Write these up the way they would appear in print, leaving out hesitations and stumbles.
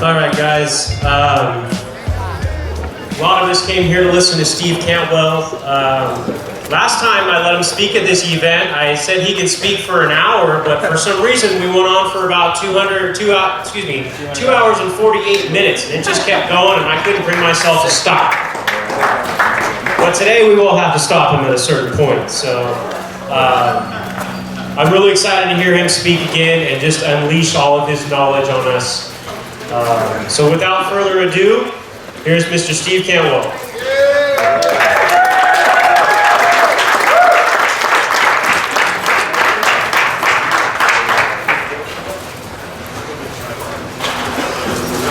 All right, guys. A lot of us came here to listen to Steve Cantwell. Last time I let him speak at this event, I said he could speak for an hour, but for some reason we went on for about 2 hours and 48 minutes, and it just kept going, and I couldn't bring myself to stop. But today we will have to stop him at a certain point. So I'm really excited to hear him speak again and just unleash all of his knowledge on us. So without further ado, here's Mr. Steve Cantwell.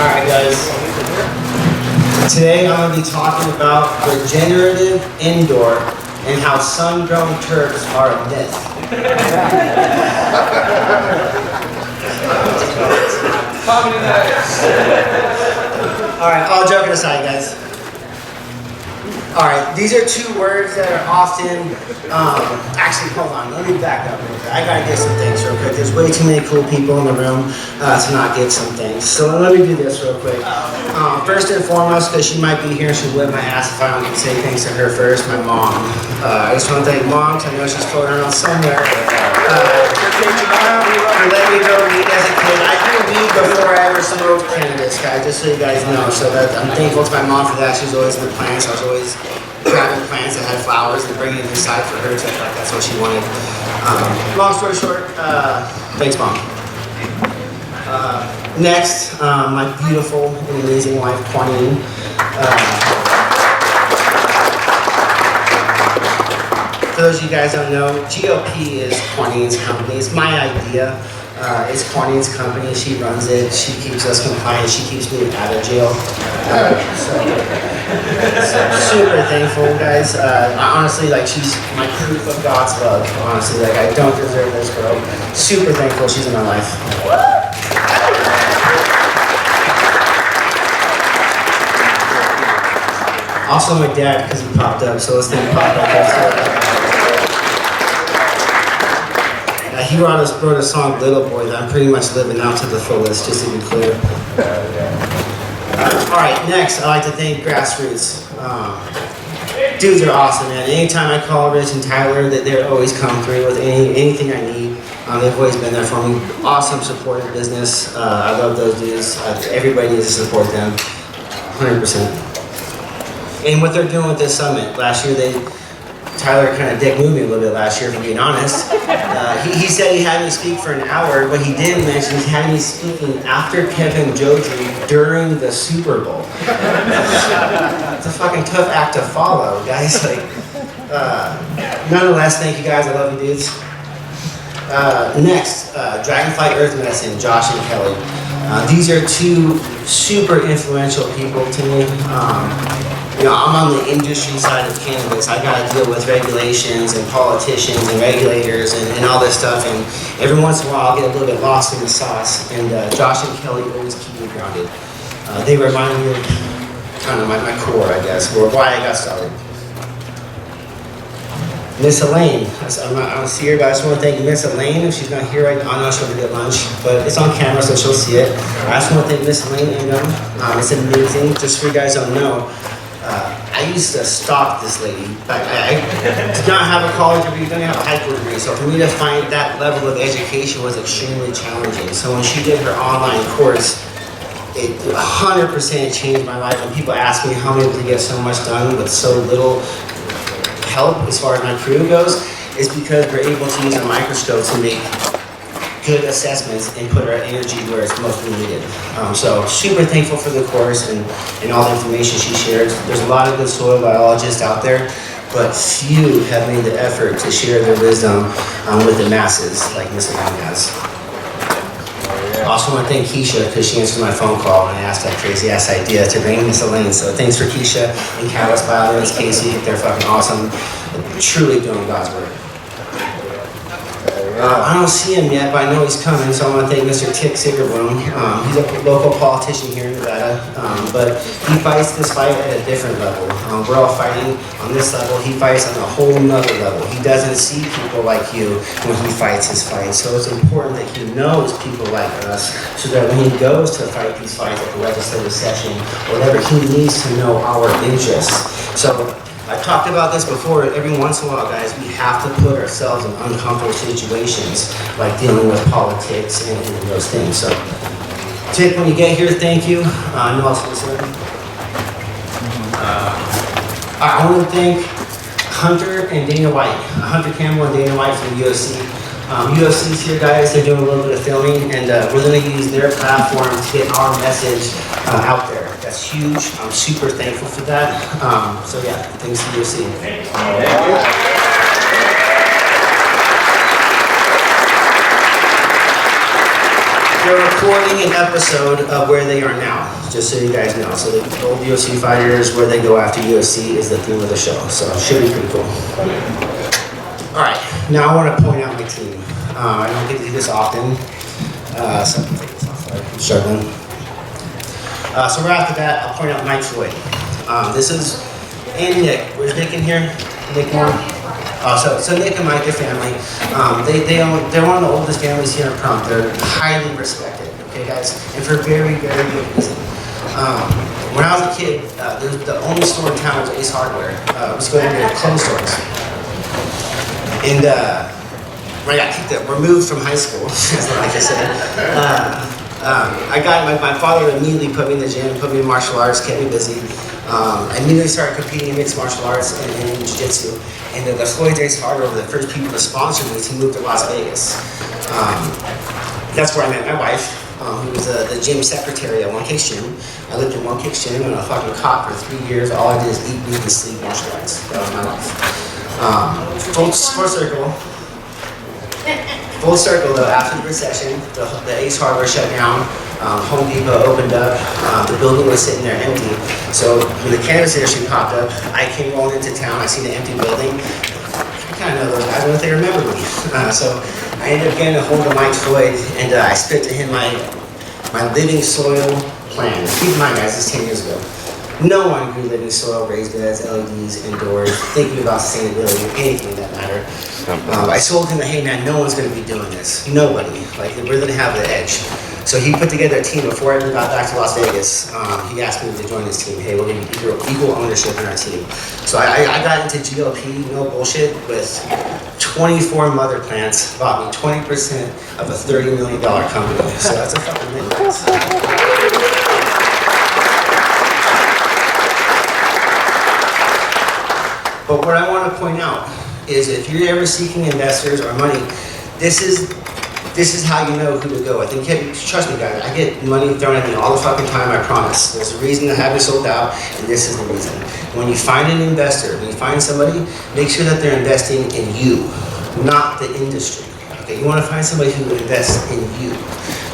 Alright guys, today I'm going to be talking about regenerative indoor and how sun-grown turfs are a myth. Alright, all joking aside guys. Alright, these are two words that are often, actually hold on, let me back up real quick. I gotta get some things real quick. There's way too many cool people in the room to not get some things. So let me do this real quick. First and foremost, because she might be here and she'll whip my ass if I don't say things to her first, my mom. I just want to thank Mom, because I know she's floating around somewhere. For letting me go weed as a kid. I grew weed before I ever smoked cannabis, guys, just so you guys know. So that I'm thankful to my mom for that. She was always in the plants. I was always grabbing plants that had flowers and bringing it inside for her. So I thought that's what she wanted. Long story short, thanks, Mom. Next, my beautiful and amazing wife, Quanine. For those of you guys don't know, GOP is Quanine's company. It's my idea. It's Quanine's company. She runs it. She keeps us compliant. She keeps me out of jail. So super thankful, guys. Honestly, like, she's my proof of God's love. Honestly, like, I don't deserve this girl. Super thankful she's in my life. Also my dad, because he popped up, so let's thank Pop up. He wrote a song, Little Boy, that I'm pretty much living out to the fullest, just to be clear. Alright, next, I'd like to thank Grassroots. Dudes are awesome, man. Anytime I call Rich and Tyler, they always come through with anything I need. They've always been there for me. Awesome supportive business. I love those dudes. Everybody needs to support them, 100%. And what they're doing with this summit, last year Tyler kind of dick moved me a little bit last year, for being honest. He said he had me speak for an hour, but he didn't mention he had me speaking after Kevin Jodry during the Super Bowl. It's a fucking tough act to follow, guys. Like, nonetheless, thank you guys. I love you, dudes. Next, Dragonfly Earth Medicine, Josh and Kelly. These are two super influential people to me. You know, I'm on the industry side of cannabis. I gotta deal with regulations and politicians and regulators and all this stuff, and every once in a while I'll get a little bit lost in the sauce, and Josh and Kelly always keep me grounded. They remind me of kind of my core, I guess, or why I got started. Miss Elaine, I don't see her, but I just want to thank Miss Elaine. If she's not here right now, I know she'll get lunch, but it's on camera, so she'll see it. I just want to thank Miss Elaine and it's amazing. Just so you guys don't know, I used to stalk this lady. I did not have a college degree, didn't have a high school degree, so for me to find that level of education was extremely challenging. So when she did her online course, it 100% changed my life. When people ask me how I'm able to get so much done with so little help as far as my crew goes, is because we're able to use a microscope to make good assessments and put our energy where it's most needed. So super thankful for the course and all the information she shared. There's a lot of good soil biologists out there, but few have made the effort to share their wisdom with the masses like Miss Elaine has. I also want to thank Keisha, because she answered my phone call and I asked that crazy ass idea to bring Miss Elaine. So thanks for Keisha and Catalyst Biologist, Casey. They're fucking awesome. Truly doing God's work. I don't see him yet, but I know he's coming, so I want to thank Mr. Tick Siggerbloom. He's a local politician here in Nevada, but he fights this fight at a different level. We're all fighting on this level. He fights on a whole nother level. He doesn't see people like you when he fights his fight, so it's important that he knows people like us, so that when he goes to fight these fights at the legislative session, whatever, he needs to know our interests. So I've talked about this before. Every once in a while, guys, we have to put ourselves in uncomfortable situations, like dealing with politics and those things. So, Tick, when you get here, thank you. I know I'll see you. I want to thank Hunter and Dana White, Hunter Campbell and Dana White from the UFC. UFC's here, guys. They're doing a little bit of filming, and we're going to use their platform to get our message out there. That's huge. I'm super thankful for that. So yeah, thanks to UFC. Thank you. They're recording an episode of where they are now, just so you guys know. So the old UFC fighters, where they go after UFC, is the theme of the show. So it should be pretty cool. All right, now I want to point out my team. I don't get to do this often, so I'm struggling. So right after that, I'll point out Mike Floyd. This is and Nick. Where's Nick in here? Nick Moore. So Nick and Mike, their family, they're one of the oldest families here in Crump. They're highly respected. Okay, guys, and for very, very good reason. When I was a kid, the only store in town was Ace Hardware. We used to go there to clothes stores. And when I got kicked up, removed from high school, that's what I just said. My father immediately put me in the gym, put me in martial arts, kept me busy. I immediately started competing in mixed martial arts and in jiu-jitsu. And the Floyd Ace Hardware were the first people to sponsor me to move to Las Vegas. That's where I met my wife, who was the gym secretary at One Kicks Gym. I lived in One Kicks Gym and I fucking caught for 3 years. All I did is eat, breathe, and sleep martial arts. That was my life. Full circle though, after the recession, the Ace Hardware shut down, Home Depot opened up, the building was sitting there empty. So when the cannabis industry popped up, I came rolling into town, I seen the empty building. I kind of know those guys, I don't know if they remember me. So I ended up getting a hold of Mike Floyd and I spit to him my living soil plan. Keep in mind guys, this is 10 years ago. No one grew living soil, raised beds, LEDs, indoors, thinking about sustainability or anything that matter. I told him that, hey man, no one's gonna be doing this. Nobody. Like, we're gonna have the edge. So he put together a team before I even got back to Las Vegas. He asked me to join his team. Hey, we're gonna be equal ownership in our team. So I got into GLP, no bullshit, with 24 mother plants, bought me 20% of a $30 million company. So that's a fucking win. But what I want to point out is if you're ever seeking investors or money, this is how you know who to go. I think, trust me guys, I get money thrown at me all the fucking time, I promise. There's a reason I haven't sold out, and this is the reason. When you find an investor, when you find somebody, make sure that they're investing in you, not the industry. Okay, you want to find somebody who invests in you.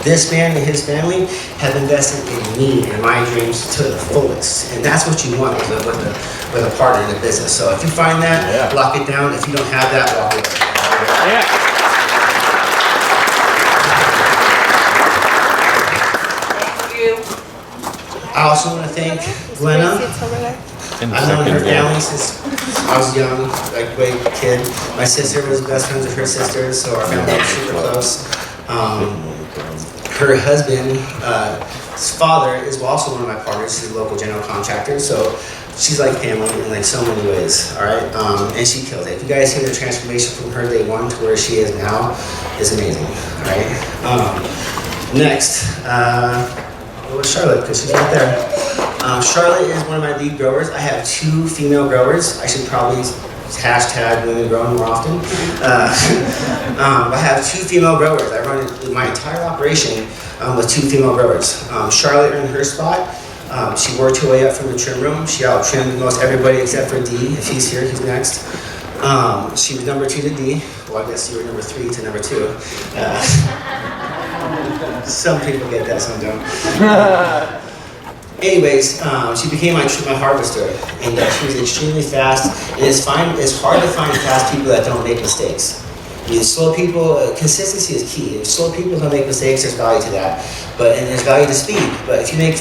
This man and his family have invested in me and my dreams to the fullest. And that's what you want with a partner in the business. So if you find that, lock it down. If you don't have that, walk away. Thank you. I also want to thank Glenna. I've known her family since I was young, like way kid. My sister was best friends with her sisters, so our family was super close. Her husband's father is also one of my partners. He's a local general contractor, so she's like family in like so many ways. All right, and she kills it. If you guys see the transformation from her day one to where she is now, it's amazing. All right. Next, where's Charlotte? Because she's right there. Charlotte is one of my lead growers. I have 2 female growers. I should probably hashtag women growing more often. I have 2 female growers. I run my entire operation with 2 female growers. Charlotte earned her spot. She worked her way up from the trim room. She out-trimmed most everybody except for D. If he's here, he's next. She was number 2 to D. Well, I guess you were number 3 to number 2. Some people get that, some don't. Anyways, she became my harvester, and she was extremely fast. And it's hard to find fast people that don't make mistakes. slow people, consistency is key. If slow people don't make mistakes, there's value to that. And there's value to speed. But if you make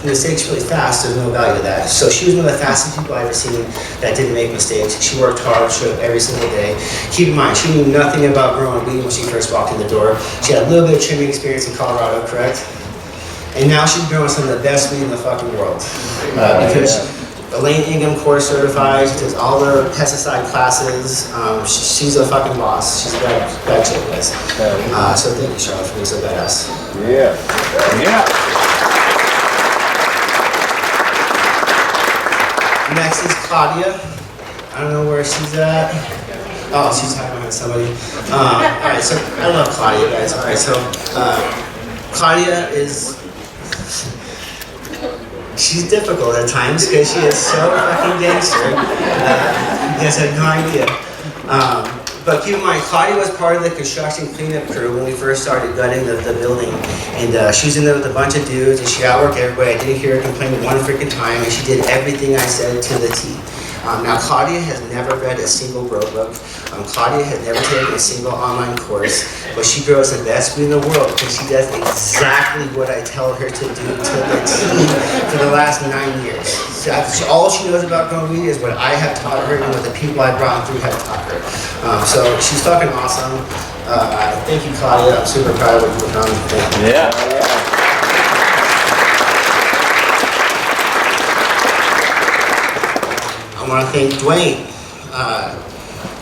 mistakes really fast, there's no value to that. So she was one of the fastest people I've ever seen that didn't make mistakes. She worked hard, showed up every single day. Keep in mind, she knew nothing about growing weed when she first walked in the door. She had a little bit of trimming experience in Colorado, correct? And now she's growing some of the best weed in the fucking world. Because Elaine Ingham course certified, she does all the pesticide classes. She's a fucking boss. She's a bad chick, guys. So thank you, Charlotte, for being so badass. Yeah. Yeah. Next is Claudia. I don't know where she's at. Oh, she's hiding behind somebody. Alright, so I love Claudia, guys. Alright, so Claudia is... She's difficult at times because she is so fucking gangster. You guys have no idea. But keep in mind, Claudia was part of the construction cleanup crew when we first started gutting the building. And she was in there with a bunch of dudes, and she outworked everybody. I didn't hear her complain one freaking time, and she did everything I said to the T. Now, Claudia has never read a single grow book. Claudia has never taken a single online course, but she grows the best weed in the world because she does exactly what I tell her to do to the T for the last 9 years. So all she knows about growing weed is what I have taught her and what the people I brought through have taught her. So she's fucking awesome. Thank you, Claudia. I'm super proud of what you've done. Thank you. Yeah. I want to thank Dwayne.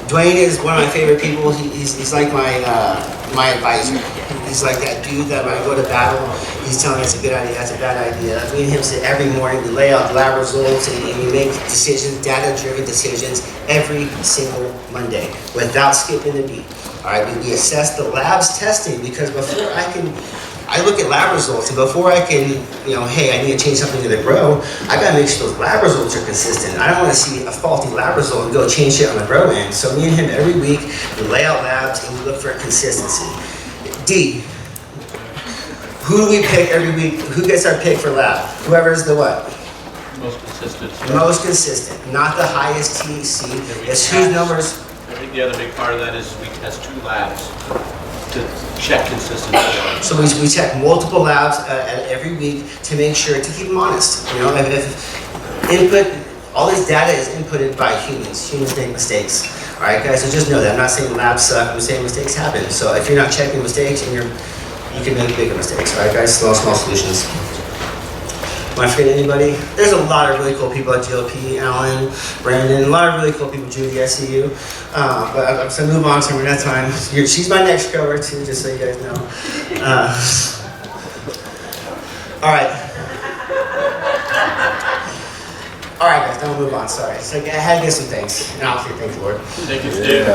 Dwayne is one of my favorite people. He's like my advisor. He's like that dude that when I go to battle, he's telling me it's a good idea, that's a bad idea. Me and him sit every morning, we lay out lab results, and we make decisions, data-driven decisions, every single Monday, without skipping a beat. All right, we assess the lab's testing, because before I look at lab results, and before I can, hey, I need to change something to the grow, I gotta make sure those lab results are consistent. I don't wanna see a faulty lab result and go change shit on the grow end. So me and him every week, we lay out labs and we look for consistency. D, who do we pick every week? Who gets our pick for lab? Whoever's the what? Most consistent. Most consistent, not the highest THC. It's whose numbers. I think the other big part of that is we test 2 labs to check consistency. So we check multiple labs every week to make sure, to keep them honest. If input, all this data is inputted by humans. Humans make mistakes. All right, guys, so just know that. I'm not saying labs suck, I'm saying mistakes happen. So if you're not checking mistakes, and you can make bigger mistakes. All right, guys, small solutions. Am I forgetting anybody? There's a lot of really cool people at GLP, Alan, Brandon, a lot of really cool people, Judy, I see you. But I'm just gonna move on to that time. She's my next grower too, just so you guys know. All right. All right, guys, don't move on, sorry. So I had to get some things, and I'll say thank you, Lord. Thank you, Steve.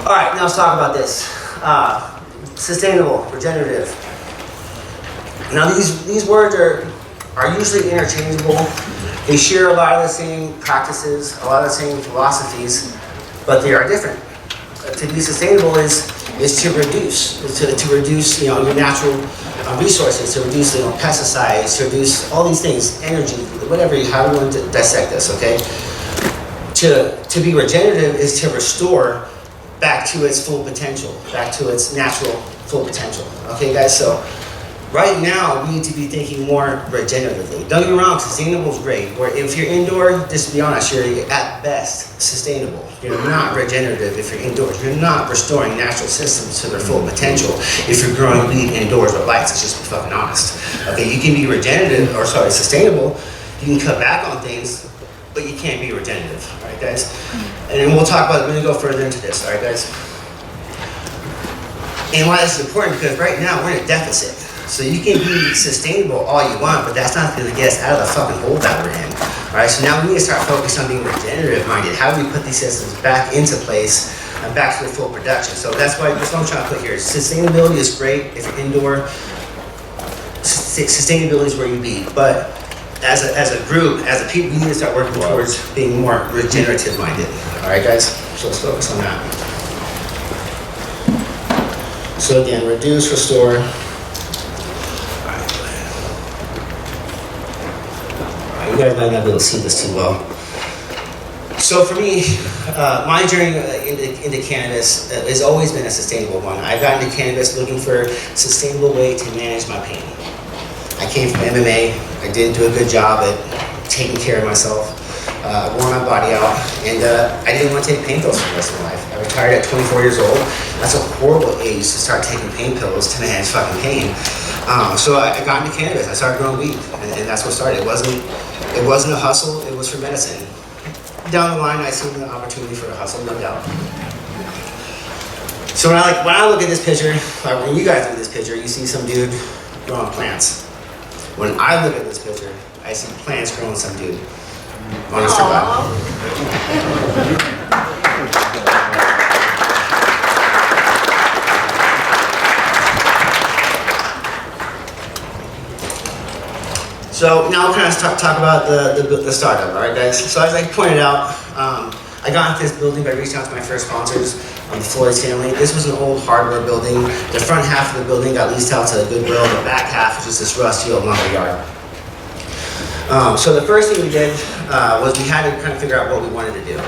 All right, now let's talk about this. Sustainable, regenerative. Now these words are usually interchangeable. They share a lot of the same practices, a lot of the same philosophies, but they are different. To be sustainable is to reduce, to reduce your natural resources, to reduce pesticides, to reduce all these things, energy, whatever, how you want to dissect this, okay? To be regenerative is to restore back to its full potential, back to its natural full potential. Okay, guys, so right now, we need to be thinking more regeneratively. Don't get me wrong, sustainable is great. Or if you're indoor, just to be honest, you're at best sustainable. You're not regenerative if you're indoors. You're not restoring natural systems to their full potential if you're growing weed indoors with lights. Let's just be fucking honest. Okay, you can be sustainable. You can cut back on things, but you can't be regenerative. All right, guys? And then we'll talk about it. We're gonna go further into this. All right, guys? And why this is important, because right now we're in a deficit. So you can be sustainable all you want, but that's not going to get us out of the fucking hole that we're in. All right, so now we need to start focusing on being regenerative minded. How do we put these systems back into place and back to the full production? So that's what I'm trying to put here. Sustainability is great if you're indoor. Sustainability is where you be. But as a group, as a people, we need to start working towards being more regenerative minded. All right, guys? So let's focus on that. So again, reduce, restore. You guys might not be able to see this too well. So for me, my journey into cannabis has always been a sustainable one. I got into cannabis looking for a sustainable way to manage my pain. I came from MMA. I didn't do a good job at taking care of myself. Wore my body out, and I didn't want to take pain pills for the rest of my life. I retired at 24 years old. That's a horrible age to start taking pain pills to manage fucking pain. So I got into cannabis. I started growing weed, and that's what started. It wasn't a hustle. It was for medicine. Down the line, I seen the opportunity for a hustle, no doubt. So when I look at this picture, like when you guys look at this picture, you see some dude growing plants. When I look at this picture, I see plants growing some dude. Honest to God. So now we'll kind of talk about the startup, all right, guys? So as I pointed out, I got into this building by reaching out to my first sponsors, the Floyd's family. This was an old hardware building. The front half of the building got leased out to the Goodwill. The back half was just this rusty old lumber yard. So the first thing we did was we had to kind of figure out what we wanted to do.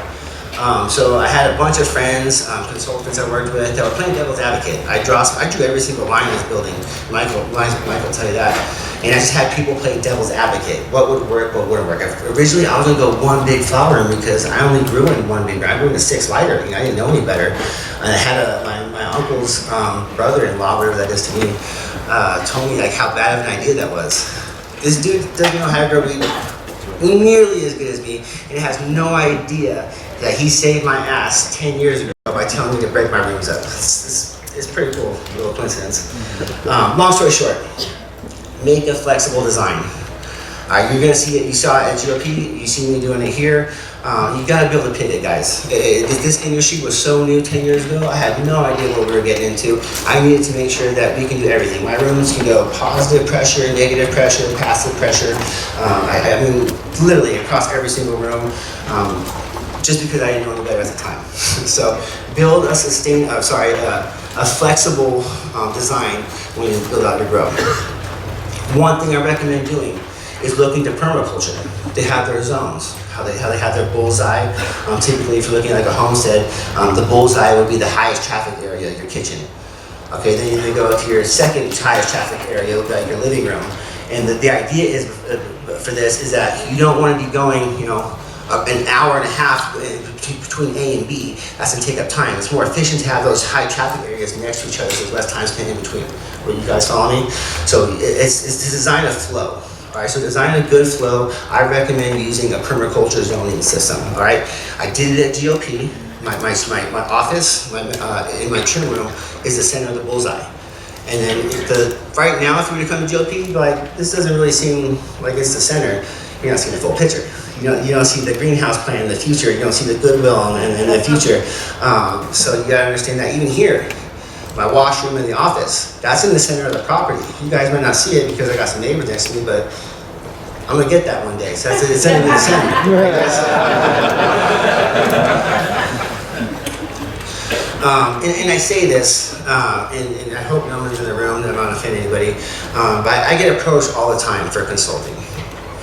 So I had a bunch of friends, consultants I worked with that were playing devil's advocate. I drew every single line in this building. Michael will tell you that. And I just had people play devil's advocate. What would work, what wouldn't work. Originally, I was gonna go one big flower room because I only grew in one big room. I grew in a 6 lighter. I didn't know any better. And I had my uncle's brother-in-law, whatever that is to me, told me like how bad of an idea that was. This dude doesn't know how to grow weed nearly as good as me, and has no idea that he saved my ass 10 years ago by telling me to break my rooms up. It's pretty cool, little coincidence. Long story short, make a flexible design. You're gonna see it, you saw it at GOP, you see me doing it here. You gotta be able to pivot, guys. This industry was so new 10 years ago, I had no idea what we were getting into. I needed to make sure that we can do everything. My rooms can go positive pressure, negative pressure, passive pressure. I mean, literally across every single room, just because I didn't know any better at the time. So build a flexible design when you build out your grow. One thing I recommend doing is looking to permaculture. They have their zones, how they have their bullseye. Typically, if you're looking at like a homestead, the bullseye would be the highest traffic area, your kitchen. Okay, then you go to your second highest traffic area, like your living room. And the idea is for this is that you don't want to be going, an hour and a half between A and B. That's gonna take up time. It's more efficient to have those high traffic areas next to each other, so there's less time spent in between. Will you guys follow me? So it's to design a flow. All right, so design a good flow. I recommend using a permaculture zoning system. All right, I did it at GOP. My office, in my trim room is the center of the bullseye. And then right now, if you were to come to GOP, you'd be like, this doesn't really seem like it's the center. You're not seeing the full picture. You don't see the greenhouse plan in the future. You don't see the Goodwill in the future. So you gotta understand that even here, my washroom in the office, that's in the center of the property. You guys might not see it because I got some neighbors next to me, but I'm gonna get that one day. So it's in the center. And I say this, and I hope no one's in the room, that I'm not offending anybody, but I get approached all the time for consulting.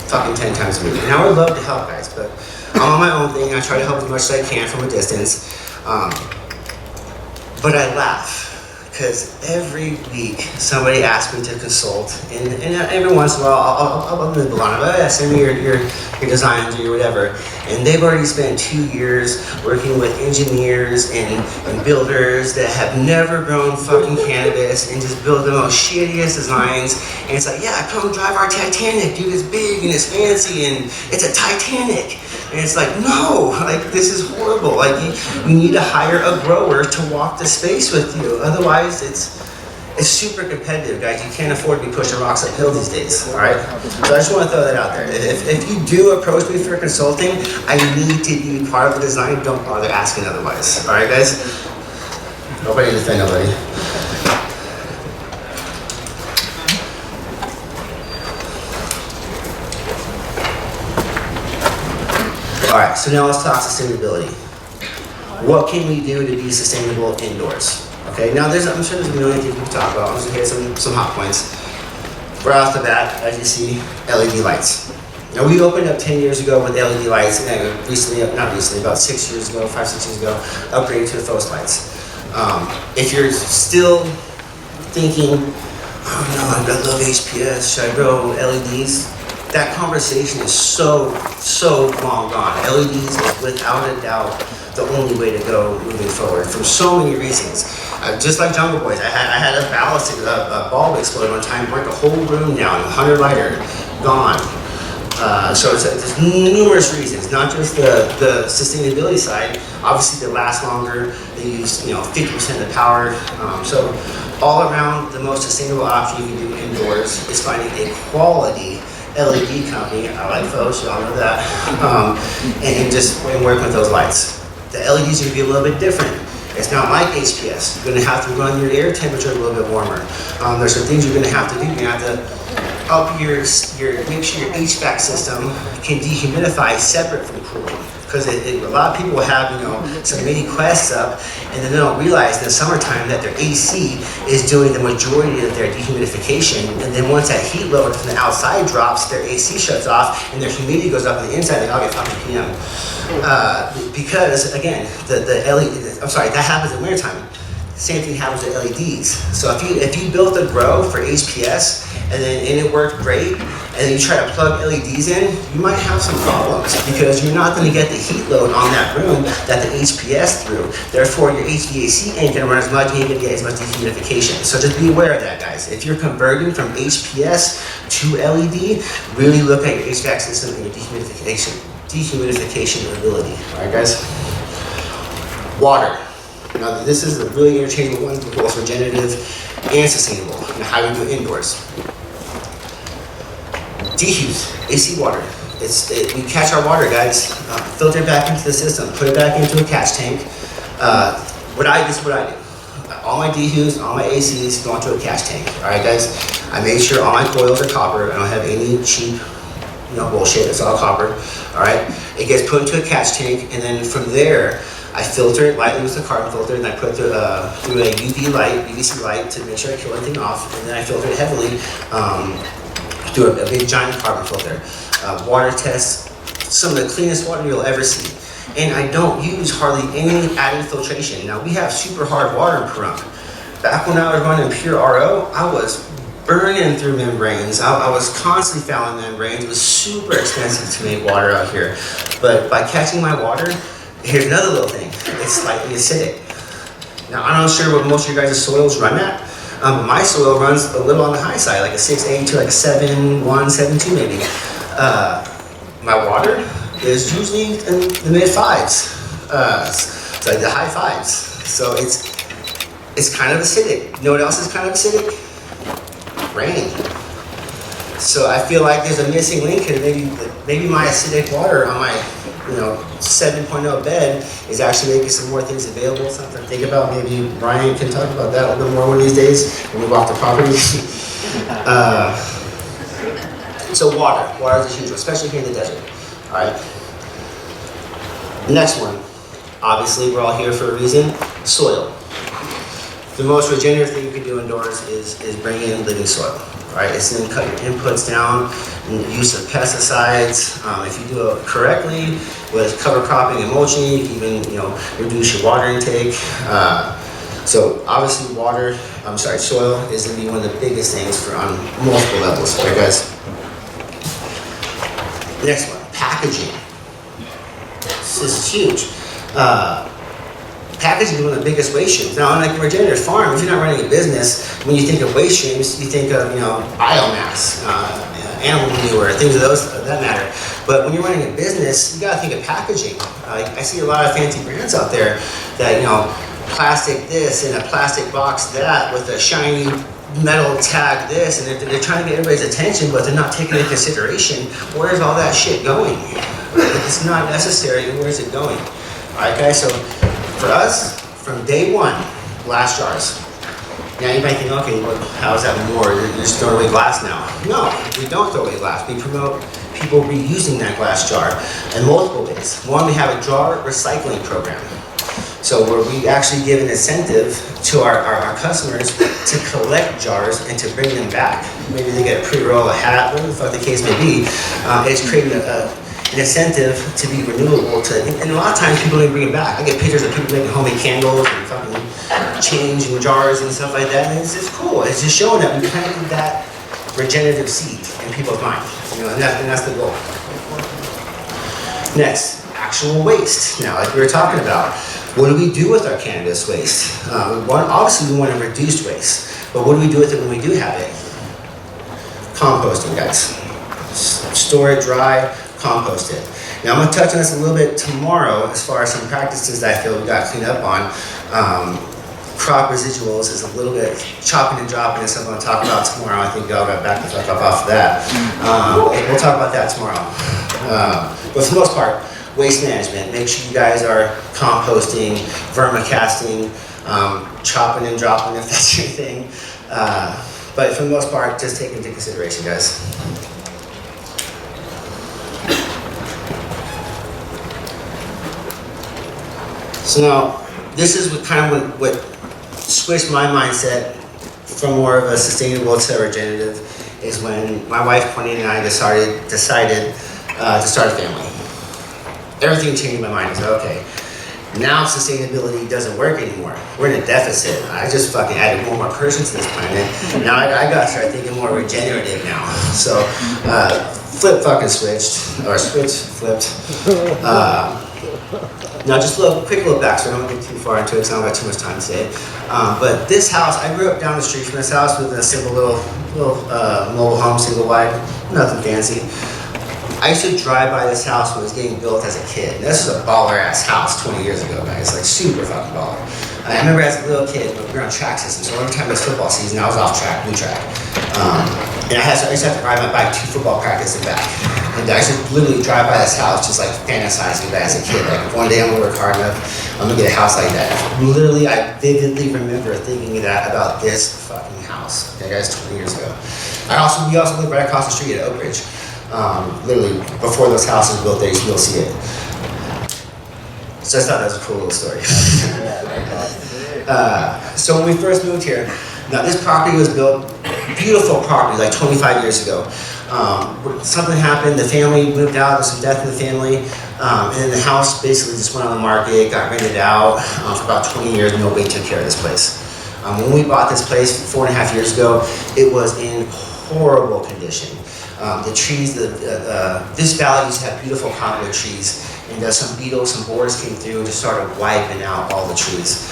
Fucking 10 times a week. And I would love to help, guys, but I'm on my own thing. I try to help as much as I can from a distance. But I laugh because every week somebody asks me to consult, and every once in a while I'll nibble on it. Send me your designs or your whatever. And they've already spent 2 years working with engineers and builders that have never grown fucking cannabis and just build the most shittiest designs. And it's like, yeah, come drive our Titanic, dude. It's big and it's fancy and it's a Titanic. And it's like, no, like this is horrible. Like you need to hire a grower to walk the space with you. Otherwise, it's super competitive, guys. You can't afford to be pushing rocks uphill these days, all right? So I just want to throw that out there. If you do approach me for consulting, I need to be part of the design. Don't bother asking otherwise, all right, guys? Nobody defend nobody. All right, so now let's talk sustainability. What can we do to be sustainable indoors? Okay, now I'm sure there's a million things we can talk about. I'm just gonna hit some hot points. Right off the bat, as you see, LED lights. Now we opened up 10 years ago with LED lights, and recently, not recently, about 6 years ago, 5-6 years ago, upgraded to the focus lights. If you're still thinking, oh no, I love HPS, should I go LEDs? That conversation is so long gone. LEDs is without a doubt the only way to go moving forward for so many reasons. Just like Jungle Boys, I had a ballistic a bulb explode one time, burnt the whole room down, 100 lighter, gone. So there's numerous reasons, not just the sustainability side. Obviously, they last longer. They use 50% of the power. So all around, the most sustainable option you can do indoors is finding a quality LED company. I like those, y'all know that. And work with those lights. The LEDs are gonna be a little bit different. It's not like HPS. You're gonna have to run your air temperature a little bit warmer. There's some things you're gonna have to do. You're gonna have to up make sure your HVAC system can dehumidify separate from cooling. Because a lot of people have, some mini quests up, and then they don't realize in the summertime that their AC is doing the majority of their dehumidification. And then once that heat load from the outside drops, their AC shuts off, and their humidity goes up on the inside, like, I'll get fucking PM. Because again, the LED, I'm sorry, that happens in wintertime. Same thing happens with LEDs. So if you built a grow for HPS and it worked great, and then you try to plug LEDs in, you might have some problems because you're not going to get the heat load on that room that the HPS threw. Therefore, your HVAC ain't going to run as much, and you're going to get as much dehumidification. So just be aware of that, guys. If you're converting from HPS to LED, really look at your HVAC system and your dehumidification ability. All right, guys? Water. Now, this is a really interchangeable one, both regenerative and sustainable. Now, how do you do it indoors? Defuse, AC water. We catch our water, guys, filter it back into the system, put it back into a catch tank. This is what I do. All my defuse, all my ACs go into a catch tank. All right, guys? I made sure all my coils are copper. I don't have any cheap, bullshit. It's all copper. All right? It gets put into a catch tank, and then from there, I filter it lightly with a carbon filter, and I put through a UVC light to make sure I kill everything off, and then I filter it heavily through a big giant carbon filter. Water tests, some of the cleanest water you'll ever see. And I don't use hardly any added filtration. Now, we have super hard water in Pahrump. Back when I was running pure RO, I was burning through membranes. I was constantly fouling membranes. It was super expensive to make water out here. But by catching my water, here's another little thing. It's slightly acidic. Now, I'm not sure what most of your guys' soils run at. My soil runs a little on the high side, like a 6.8 to like a 7.1, 7.2 maybe. My water is usually in the mid 5s, it's like the high 5s. So it's kind of acidic. You know what else is kind of acidic? Rain. So I feel like there's a missing link here. Maybe my acidic water on my 7.0 bed is actually making some more things available. Something to think about. Maybe Brian can talk about that a little bit more one of these days when we walk the property. So water is a huge one, especially here in the desert. All right. Next one. Obviously, we're all here for a reason. Soil. The most regenerative thing you can do indoors is bring in living soil. Right, it's then cut your inputs down, and the use of pesticides. If you do it correctly with cover cropping and mulching, you can even reduce your water intake. So obviously, soil is going to be one of the biggest things on multiple levels. Right, guys. Next one, packaging. This is huge. Packaging is one of the biggest waste streams. Now, unlike a regenerative farm, if you're not running a business, when you think of waste streams, you think of biomass, animal manure, things of that matter. But when you're running a business, you gotta think of packaging. I see a lot of fancy brands out there that plastic this and a plastic box that with a shiny metal tag this, and they're trying to get everybody's attention, but they're not taking into consideration where's all that shit going. It's not necessary, and where's it going? All right, guys. So. For us, from day one, glass jars. Now you might think, okay, well, how is that more? You're just throwing away glass now. No, we don't throw away glass. We promote people reusing that glass jar in multiple ways. One, we have a jar recycling program. So where we actually give an incentive to our customers to collect jars and to bring them back. Maybe they get a pre-roll, a hat, whatever the fuck the case may be. It's creating an incentive to be renewable. And a lot of times people don't bring it back. I get pictures of people making homemade candles and fucking change in jars and stuff like that. And it's just cool. It's just showing that we planted that regenerative seed in people's mind. You know, and that's the goal. Next, actual waste. Now, like we were talking about, what do we do with our cannabis waste? Obviously, we want to reduce waste, but what do we do with it when we do have it? Composting, guys. Store it dry, compost it. Now, I'm going to touch on this a little bit tomorrow as far as some practices that I feel we got to clean up on. Crop residuals is a little bit chopping and dropping. That's something I'm going to talk about tomorrow. I think y'all got back the fuck up off of that. We'll talk about that tomorrow. But for the most part, waste management. Make sure you guys are composting, vermicasting, chopping and dropping if that's your thing. But for the most part, just take into consideration, guys. So now, this is what switched my mindset from more of a sustainable to regenerative is when my wife, Courtney, and I decided to start a family. Everything changed my mind. I said, okay, now sustainability doesn't work anymore. We're in a deficit. I just fucking added one more person to this planet. Now I gotta start thinking more regenerative now. So, flipped. Now just a quick look back, so I don't get too far into it because I don't got too much time today. But this house, I grew up down the street from this house with a simple little mobile home, single wide, nothing fancy. I used to drive by this house when it was getting built as a kid. This was a baller-ass house 20 years ago, guys. Like, super fucking baller. I remember as a little kid, we were on track system, so every time it was football season, I was off track, new track. And I used to have to ride my bike to football practice and back. And I used to literally drive by this house just like fantasizing that as a kid. Like, one day I'm gonna work hard enough, I'm gonna get a house like that. Literally, I vividly remember thinking that about this fucking house. Okay, guys, 20 years ago. We also lived right across the street at Oak Ridge. Literally, before those houses were built there, you can still see it. So I thought that was a cool little story. So when we first moved here, now this property was built, beautiful property, like 25 years ago. Something happened, the family moved out, there's some death in the family, and then the house basically just went on the market, got rented out for about 20 years, nobody took care of this place. When we bought this place 4.5 years ago, it was in horrible condition. The trees, this valley used to have beautiful cottonwood trees, and some beetles, some boars came through and just started wiping out all the trees.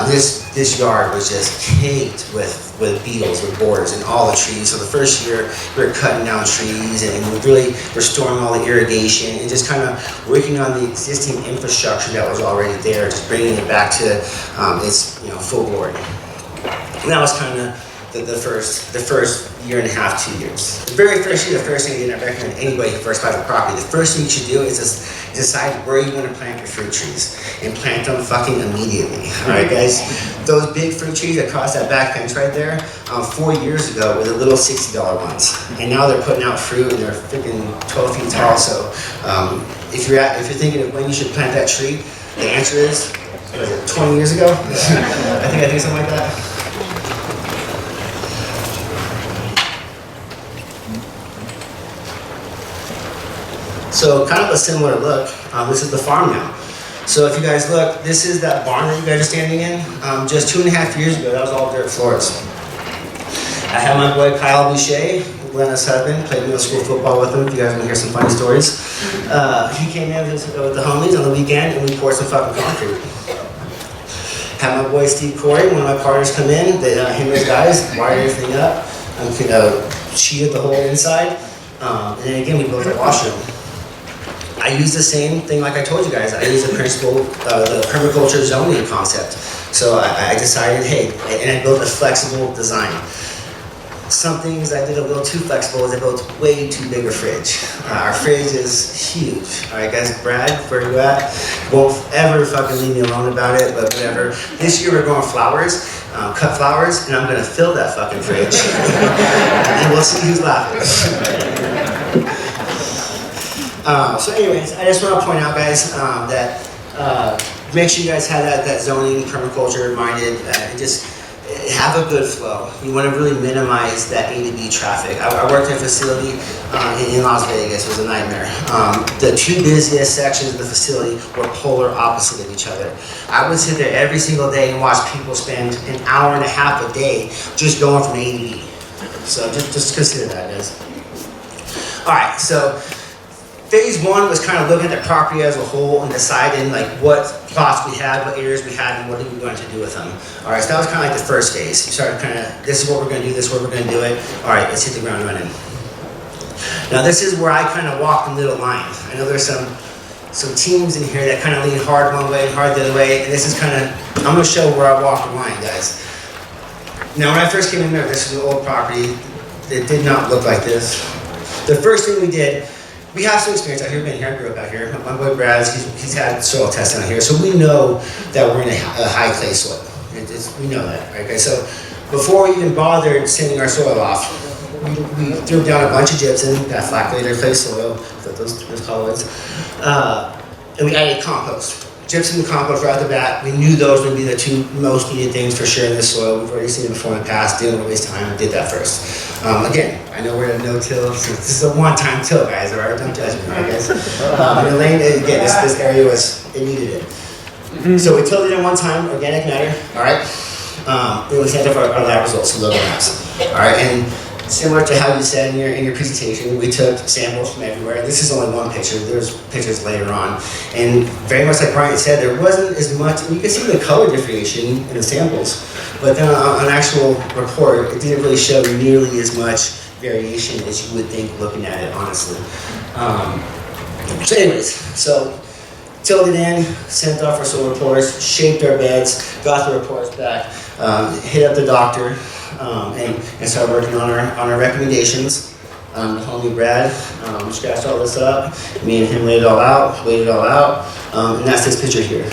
This yard was just caked with beetles, with boars, and all the trees. So the first year, we were cutting down trees and really restoring all the irrigation and just kind of working on the existing infrastructure that was already there, just bringing it back to its full glory. And that was kind of the first year and a half, 2 years. The very first year, the first thing I recommend anybody who first buys a property, the first thing you should do is just decide where you want to plant your fruit trees and plant them fucking immediately. All right, guys? Those big fruit trees across that back fence right there, 4 years ago were the little $60 ones. And now they're putting out fruit and they're freaking 12 feet tall. So if you're thinking of when you should plant that tree, the answer is, what is it, 20 years ago? I think something like that. So kind of a similar look. This is the farm now. So if you guys look, this is that barn that you guys are standing in. Just 2.5 years ago, that was all dirt floors. I had my boy Kyle Boucher, Glenna's husband, played middle school football with him. If you guys want to hear some funny stories. He came in with the homies on the weekend and we poured some fucking concrete. Had my boy Steve Corey, one of my partners, come in. Him and his guys wired everything up, sheeted the whole inside. And then again, we built a washroom. I use the same thing like I told you guys. I use the principle, the permaculture zoning concept. So I decided, hey, and I built a flexible design. Some things I did a little too flexible is I built way too big a fridge. Our fridge is huge. All right, guys, Brad, where you at? Won't ever fucking leave me alone about it, but whatever. This year we're growing flowers, cut flowers, and I'm gonna fill that fucking fridge. And we'll see who's laughing. So anyways, I just want to point out, guys, that make sure you guys have that zoning, permaculture minded, and just have a good flow. You want to really minimize that A to B traffic. I worked in a facility in Las Vegas. It was a nightmare. The two busiest sections of the facility were polar opposite of each other. I would sit there every single day and watch people spend an hour and a half a day just going from A to B. So just consider that, guys. All right, so phase one was kind of looking at the property as a whole and deciding like what plots we had, what areas we had, and what are we going to do with them. All right, so that was kind of like the first phase. You started kind of, this is what we're going to do, this is what we're going to do it. All right, let's hit the ground running. Now this is where I kind of walk the middle line. I know there's some teams in here that kind of lean hard one way, hard the other way, and this is kind of, I'm going to show where I walk the line, guys. Now when I first came in there, this is an old property. It did not look like this. The first thing we did, we have some experience out here. We've been here, I grew up out here. My boy Brad, he's had soil tests out here, so we know that we're in a high clay soil. We know that, right guys? So before we even bothered sending our soil off, we threw down a bunch of gypsum, that flat clay soil, those colloids, and we added compost. Gypsum and compost right off the bat. We knew those would be the two most needed things for sure in this soil. We've already seen it before in the past. Didn't want to waste time. Did that first. Again, I know we're at no-till. So this is a one-time till, guys. All right, don't judge me, all right, guys. And Elaine, again, this area it needed it. So we tilled it in one time, organic matter. All right. Then we sent off our lab results, the logo maps. All right, and similar to how you said in your presentation, we took samples from everywhere. This is only one picture. There's pictures later on. And very much like Brian said, there wasn't as much, you can see the color differentiation in the samples, but then on actual report, it didn't really show nearly as much variation as you would think looking at it, honestly. So anyways, so tilled it in, sent off our soil reports, shaped our beds, got the reports back, hit up the doctor, and started working on our recommendations. The homie Brad scratched all this up. Me and him laid it all out, and that's this picture here.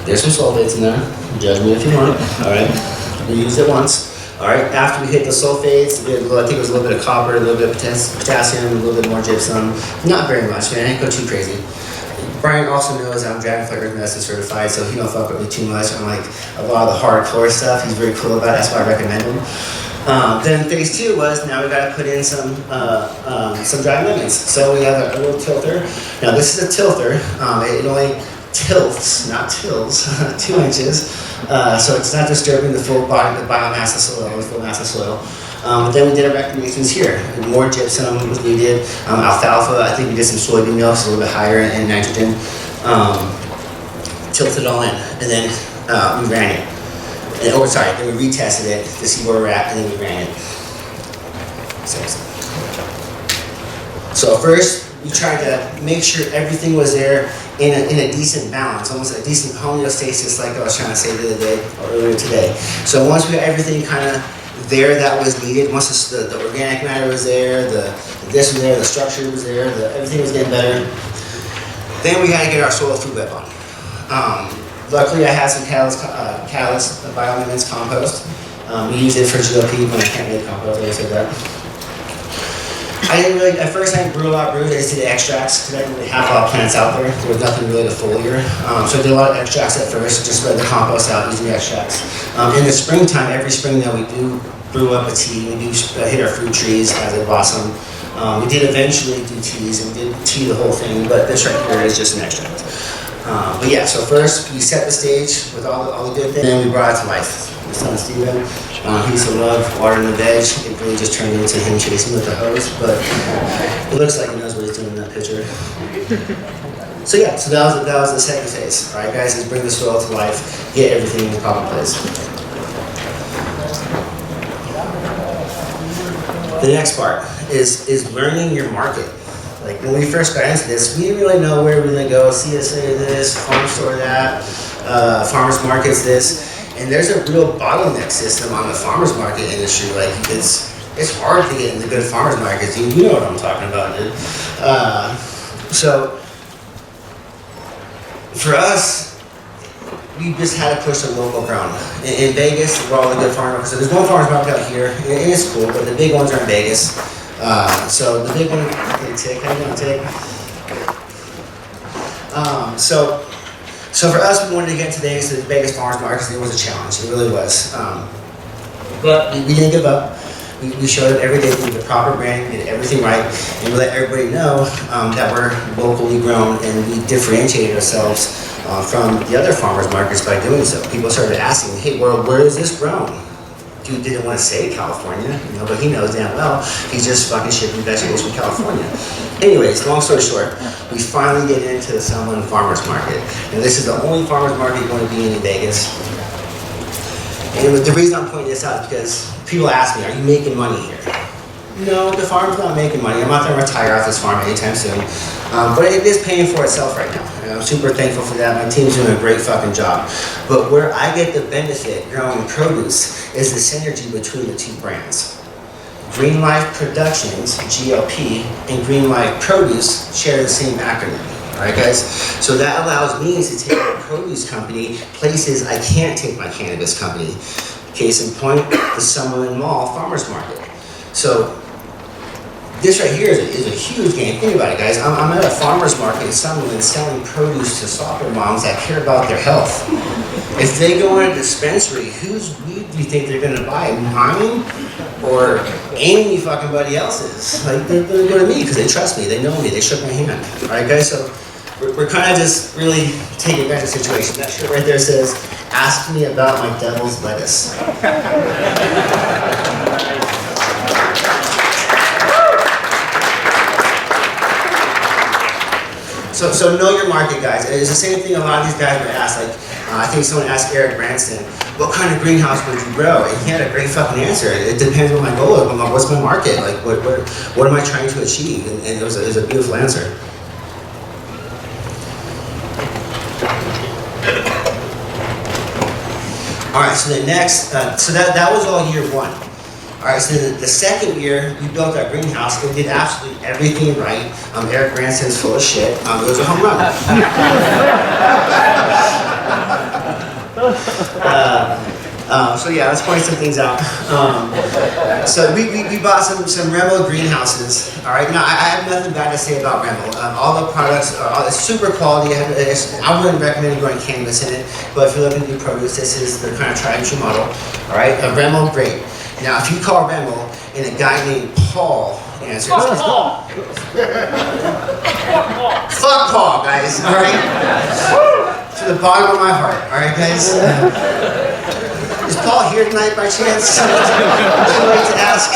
There's some sulfates in there. Judge me if you want. All right, we used it once. All right, after we hit the sulfates, I think it was a little bit of copper, a little bit of potassium, a little bit more gypsum. Not very much, man. I didn't go too crazy. Brian also knows I'm Dragonfly Earth Medicine certified, so he don't fuck with me too much on like a lot of the hardcore stuff. He's very cool about it. That's why I recommend him. Then phase two was now we got to put in some dry lemons. So we have a little tilter. Now this is a tilter. It only tilts, not tills, 2 inches. So it's not disturbing the full body, the biomass of soil, the full mass of soil. Then we did our recommendations here. More gypsum was needed. Alfalfa, I think we did some soybean meal, so a little bit higher in nitrogen. Tilted it all in, and then we ran it. Then we retested it to see where we're at, and then we ran it. So first, we tried to make sure everything was there in a decent balance, almost a decent homeostasis, like I was trying to say the other day or earlier today. So once we got everything kind of there that was needed, once the organic matter was there, this was there, the structure was there, everything was getting better, then we got to get our soil food web on. Luckily, I had some Catalyst Bioelements compost. We use it for GLP when I can't make compost, like I said that. I didn't really, at first I didn't brew a lot, I just did extracts because I didn't really have a lot of plants out there. There was nothing really to foliar. So I did a lot of extracts at first, just spread the compost out using the extracts. In the springtime, every spring that we do brew up a tea, we do hit our fruit trees as they blossom. We did eventually do teas, and we did tea the whole thing, but this right here is just an extract. But yeah, so first we set the stage with all the good things, and then we brought it to life. My son Steven, he used to love watering the veg. It really just turned into him chasing with the hose, but it looks like he knows what he's doing in that picture. So yeah, so that was the second phase. All right, guys, is bring the soil to life, get everything in the proper place. The next part is learning your market. Like when we first got into this, we didn't really know where we were gonna go. CSA this, farm store that, farmers markets this. And there's a real bottleneck system on the farmers market industry. Like it's hard to get into good farmers markets. You know what I'm talking about, dude. So for us, we just had to push the local ground. In Vegas, where all the good farmers markets. So there's one farmers market out here, and it's cool, but the big ones are in Vegas. So the big one, Tick, how you doing, Tick? So So for us, we wanted to get to the Vegas Farmers Market because it was a challenge. It really was. But we didn't give up. We showed up every day with the proper brand, did everything right, and we let everybody know that we're locally grown and we differentiated ourselves from the other farmers markets by doing so. People started asking, hey, where is this grown? Dude didn't want to say California, but he knows damn well he's just fucking shipping vegetables from California. Anyways, long story short, we finally get into the Summerlin Farmers Market. And this is the only farmers market you're going to be in Vegas. And the reason I'm pointing this out is because people ask me, are you making money here? No, the farm's not making money. I'm not going to retire off this farm anytime soon. But it is paying for itself right now. And I'm super thankful for that. My team's doing a great fucking job. But where I get the benefit growing produce is the synergy between the two brands. Green Life Productions, GLP, and Green Life Produce share the same acronym. Alright guys, so that allows me to take my produce company places I can't take my cannabis company. Case in point, the Summerlin Mall Farmers Market. So this right here is a huge game. Think about it, guys. I'm at a farmer's market in Summerlin selling produce to soccer moms that care about their health. If they go in a dispensary, whose weed do you think they're gonna buy? Mine or any fucking buddy else's? Like, they're gonna go to me because they trust me, they know me, they shook my hand. All right, guys, so we're kind of just really taking advantage of the situation. That shirt right there says, ask me about my devil's lettuce. So know your market, guys. It's the same thing a lot of these guys would ask. Like, I think someone asked Eric Branson, what kind of greenhouse would you grow? And he had a great fucking answer. It depends what my goal is. What's my market? Like, what am I trying to achieve? And it was a beautiful answer. All right, so the next, so that was all year one. All right, so the second year, we built our greenhouse. We did absolutely everything right. Eric Branson's full of shit. It was a home run. So yeah, let's point some things out. So we bought some Remo greenhouses. All right, now I have nothing bad to say about Remo. All the products are super quality. I wouldn't recommend growing cannabis in it, but if you're looking to do produce, this is the kind of tried and true model. All right, Remo, great. Now, if you call Remo and a guy named Paul answers, fuck Paul. Fuck Paul, guys. All right, to the bottom of my heart. All right, guys. Is Paul here tonight by chance? I'd like to ask.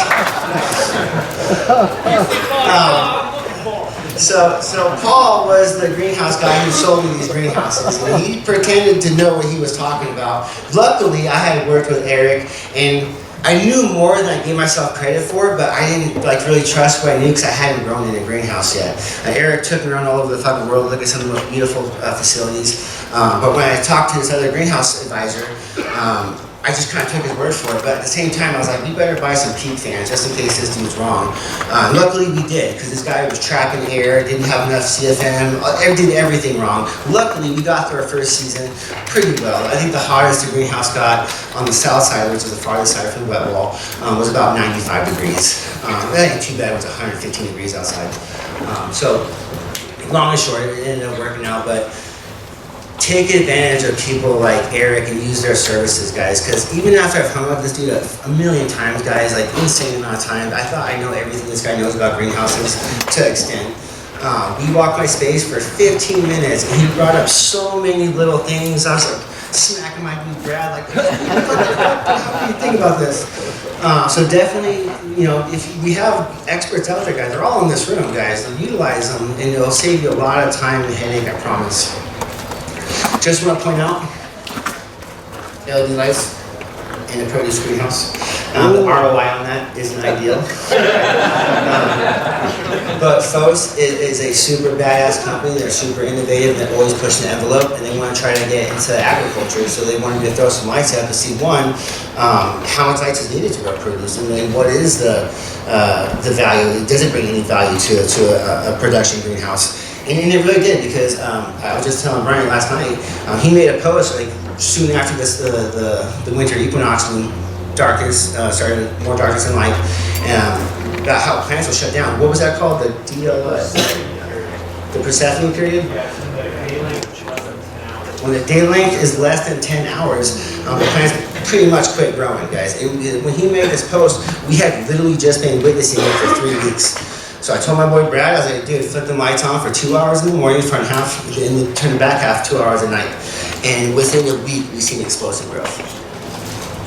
So Paul was the greenhouse guy who sold me these greenhouses. And he pretended to know what he was talking about. Luckily, I had worked with Eric, and I knew more than I gave myself credit for, but I didn't really trust what I knew because I hadn't grown in a greenhouse yet. Eric took me around all over the fucking world to look at some of the most beautiful facilities. But when I talked to this other greenhouse advisor, I just kind of took his word for it, but at the same time I was like, we better buy some peak fans just in case this dude's wrong. Luckily we did, because this guy was trapping air, didn't have enough CFM, did everything wrong. Luckily we got through our first season pretty well. I think the hottest the greenhouse got on the south side, which is the farthest side from the wet wall, was about 95 degrees. That ain't too bad, it was 115 degrees outside. So long and short, it ended up working out, but take advantage of people like Eric and use their services, guys, because even after I've hung up with this dude a million times, guys, like insane amount of times, I thought I know everything this guy knows about greenhouses to an extent. We walked my space for 15 minutes and he brought up so many little things. I was like smacking my dude Brad, like, how do you think about this? So definitely, if we have experts out there, guys, they're all in this room, guys, so utilize them and it'll save you a lot of time and headache, I promise. Just want to point out, LED lights in a produce greenhouse. The ROI on that isn't ideal. But folks, it is a super badass company. They're super innovative. They're always pushing the envelope, and they want to try to get into agriculture. So they wanted to throw some lights out to see, one, how much lights is needed to grow produce, and then what is the value? Does it bring any value to a production greenhouse? And it really did, because I was just telling Brian last night, he made a post like soon after the winter equinox when darkness started, more darkness than light, about how plants will shut down. What was that called? The DLS? The Persephone period? When the day length is less than 10 hours, the plants pretty much quit growing, guys. When he made this post, we had literally just been witnessing it for 3 weeks. So I told my boy Brad, I was like, dude, flip the lights on for 2 hours in the morning, front half, and then turn the back half 2 hours at night. And within a week, we've seen explosive growth.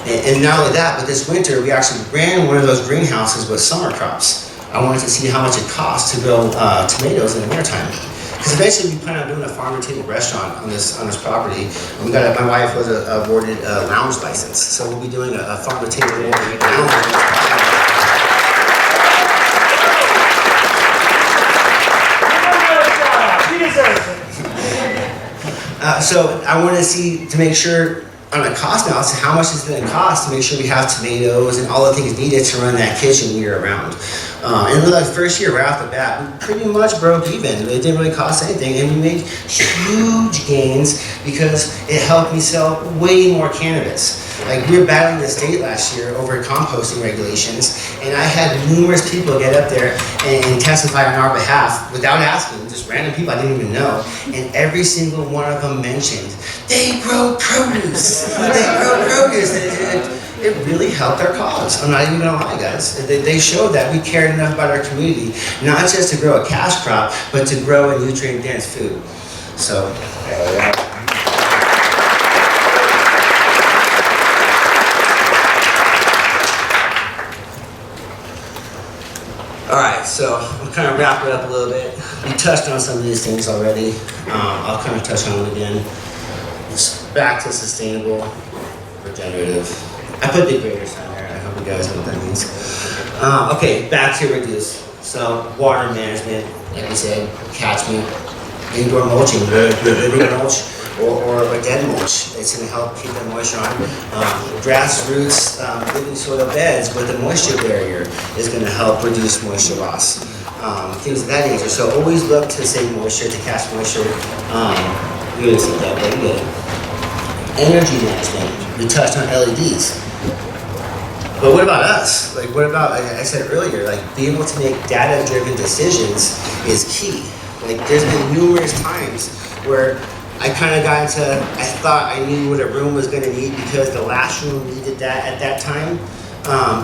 And not only that, but this winter, we actually ran one of those greenhouses with summer crops. I wanted to see how much it costs to grow tomatoes in the wintertime. Because eventually we plan on doing a farm-to-table restaurant on this property. And my wife was awarded a lounge license, so we'll be doing a farm-to-table lounge. So I want to make sure on a cost analysis, how much it's going to cost to make sure we have tomatoes and all the things needed to run that kitchen year round. And like first year right off the bat, we pretty much broke even. It didn't really cost anything, and we made huge gains because it helped me sell way more cannabis. Like we were battling the state last year over composting regulations, and I had numerous people get up there and testify on our behalf without asking, just random people I didn't even know, and every single one of them mentioned, they grow produce. They grow produce. It really helped our cause. I'm not even gonna lie, guys. They showed that we cared enough about our community, not just to grow a cash crop, but to grow a nutrient-dense food. So. All right, so I'm kind of wrap it up a little bit. We touched on some of these things already. I'll kind of touch on them again. Just back to sustainable, regenerative. I put the greater sign there. I hope you guys know what that means. Okay, back to reduce. So water management, like we said, catchment, indoor mulching, living mulch, or dead mulch. It's going to help keep the moisture on. Grassroots living soil beds with a moisture barrier is going to help reduce moisture loss. Things of that nature. So always look to save moisture, to catch moisture. You didn't see that, but you did. Energy management. We touched on LEDs. But what about us? Like, what about, like I said earlier, like being able to make data-driven decisions is key. Like, there's been numerous times where I kind of got into, I thought I knew what a room was going to need because the last room needed that at that time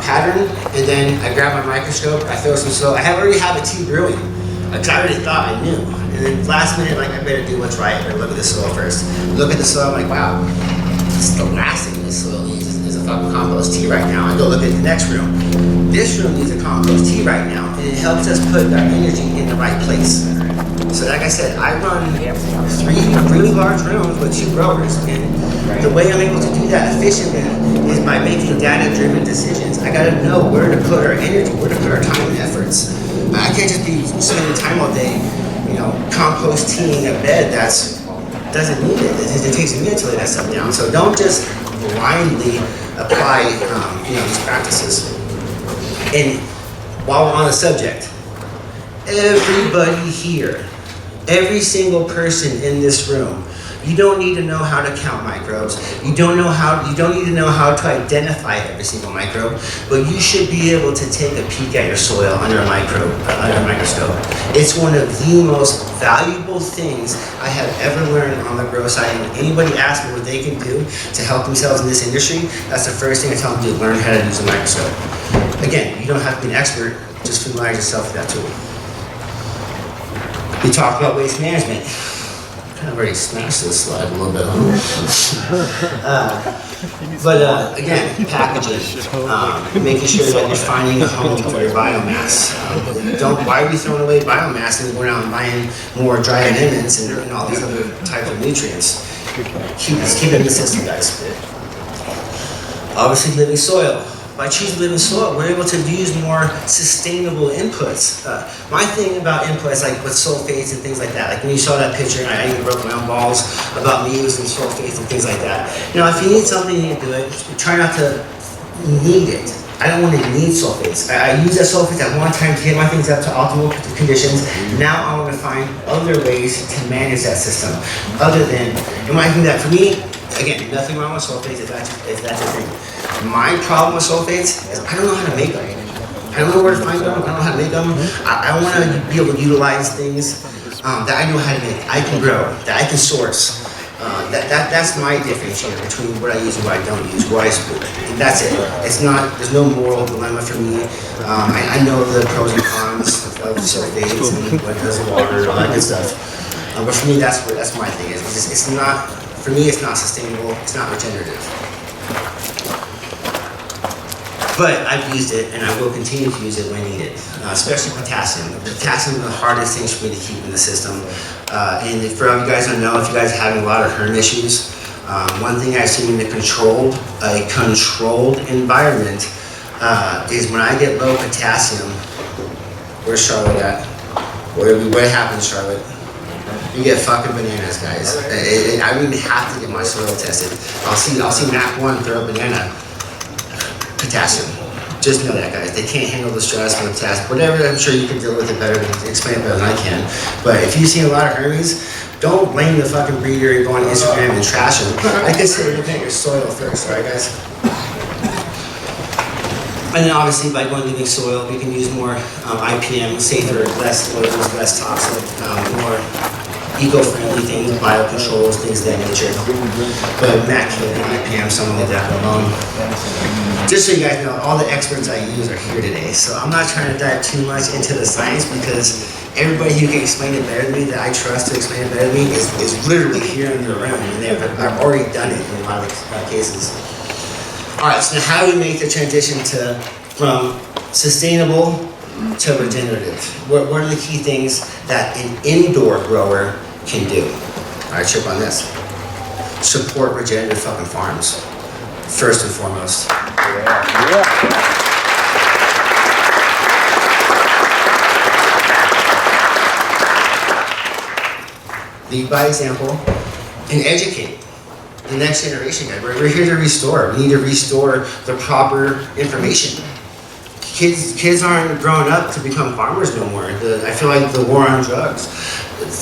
pattern, and then I grabbed my microscope, I throw some soil. I already have a tea brewing because I already thought I knew. And then last minute, like, I better do what's right. I better look at the soil first. Look at the soil, I'm like, wow, this is the last thing this soil needs is a fucking compost tea right now. I go look at the next room. This room needs a compost tea right now, and it helps us put our energy in the right place. So like I said, I run 3 really large rooms with 2 growers, and the way I'm able to do that efficiently is by making data-driven decisions. I gotta know where to put our energy, where to put our time and efforts. I can't just be spending time all day, compost teeing a bed doesn't need it. It takes a minute to lay that stuff down. So don't just blindly apply these practices. And while we're on the subject, everybody here, every single person in this room, you don't need to know how to count microbes. You don't need to know how to identify every single microbe, but you should be able to take a peek at your soil under a microscope. It's one of the most valuable things I have ever learned on the grow side. And when anybody asks me what they can do to help themselves in this industry, that's the first thing I tell them to do, learn how to use a microscope. Again, you don't have to be an expert, just familiarize yourself with that tool. We talked about waste management. Kind of already smashed this slide a little bit. But again, packaging, making sure that you're finding a home for your biomass. Why are we throwing away biomass and going out and buying more dry amendments and all these other types of nutrients? Keep it in the system, guys. Obviously, living soil. By choosing living soil, we're able to use more sustainable inputs. My thing about inputs, like with sulfates and things like that, like when you saw that picture, and I even broke my own balls about me using sulfates and things like that. If you need something, you can do it. Try not to need it. I don't want to need sulfates. I use that sulfates at one time to get my things up to optimal conditions. Now I want to find other ways to manage that system, other than, and when I do that, for me, again, nothing wrong with sulfates if that's your thing. My problem with sulfates is I don't know how to make them. I don't know where to find them. I don't know how to make them. I want to be able to utilize things that I know how to make, I can grow, that I can source. That's my differentiator between what I use and what I don't use. That's it. It's not. There's no moral dilemma for me. I know the pros and cons of sulfates and what does the water and all that good stuff. But for me, that's my thing. It's not. For me, it's not sustainable. It's not regenerative. But I've used it, and I will continue to use it when needed, especially potassium. Potassium is the hardest things for me to keep in the system. And for you guys don't know, if you guys are having a lot of hernia issues, one thing I've seen in a controlled environment is when I get low potassium. Where's Charlotte at? What happens, Charlotte? You get fucking bananas, guys. I don't even have to get my soil tested. I'll see Mac 1 throw a banana. Potassium. Just know that, guys. They can't handle the stress and the potassium. Whatever, I'm sure you can deal with it better and explain it better than I can. But if you see a lot of hernias, don't blame the fucking breeder and go on Instagram and trash them. I consider looking at your soil first, alright, guys? And then obviously by going living soil, we can use more IPM, safer, less oils, less toxic, more eco-friendly things, biocontrols, things of that nature. But Matt killed the IPM, so I'm gonna leave that alone. Just so you guys know, all the experts I use are here today. So I'm not trying to dive too much into the science because everybody who can explain it better than me, that I trust to explain it better than me, is literally here in the room. And I've already done it in a lot of cases. All right, so now how do we make the transition from sustainable to regenerative? What are the key things that an indoor grower can do? All right, trip on this. Support regenerative fucking farms, first and foremost. Lead by example and educate the next generation, guys. We're here to restore. We need to restore the proper information. Kids aren't growing up to become farmers no more. I feel like the war on drugs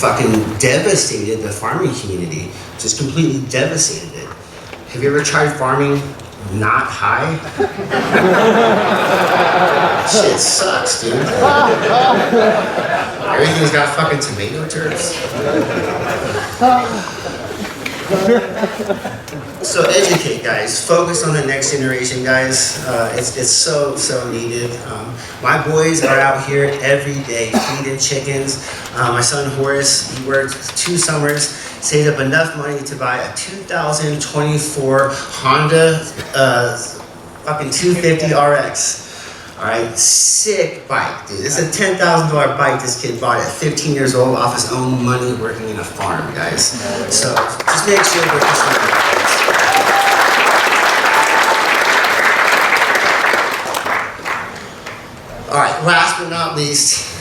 fucking devastated the farming community. Just completely devastated it. Have you ever tried farming not high? Shit sucks, dude. Everything's got fucking tomato turds. So educate, guys. Focus on the next generation, guys. It's so needed. My boys are out here every day feeding chickens. My son Horace, he worked 2 summers, saved up enough money to buy a 2024 Honda fucking 250 RX. All right, sick bike, dude. It's a $10,000 bike this kid bought at 15 years old off his own money working in a farm, guys. So just make sure that this one. All right, last but not least,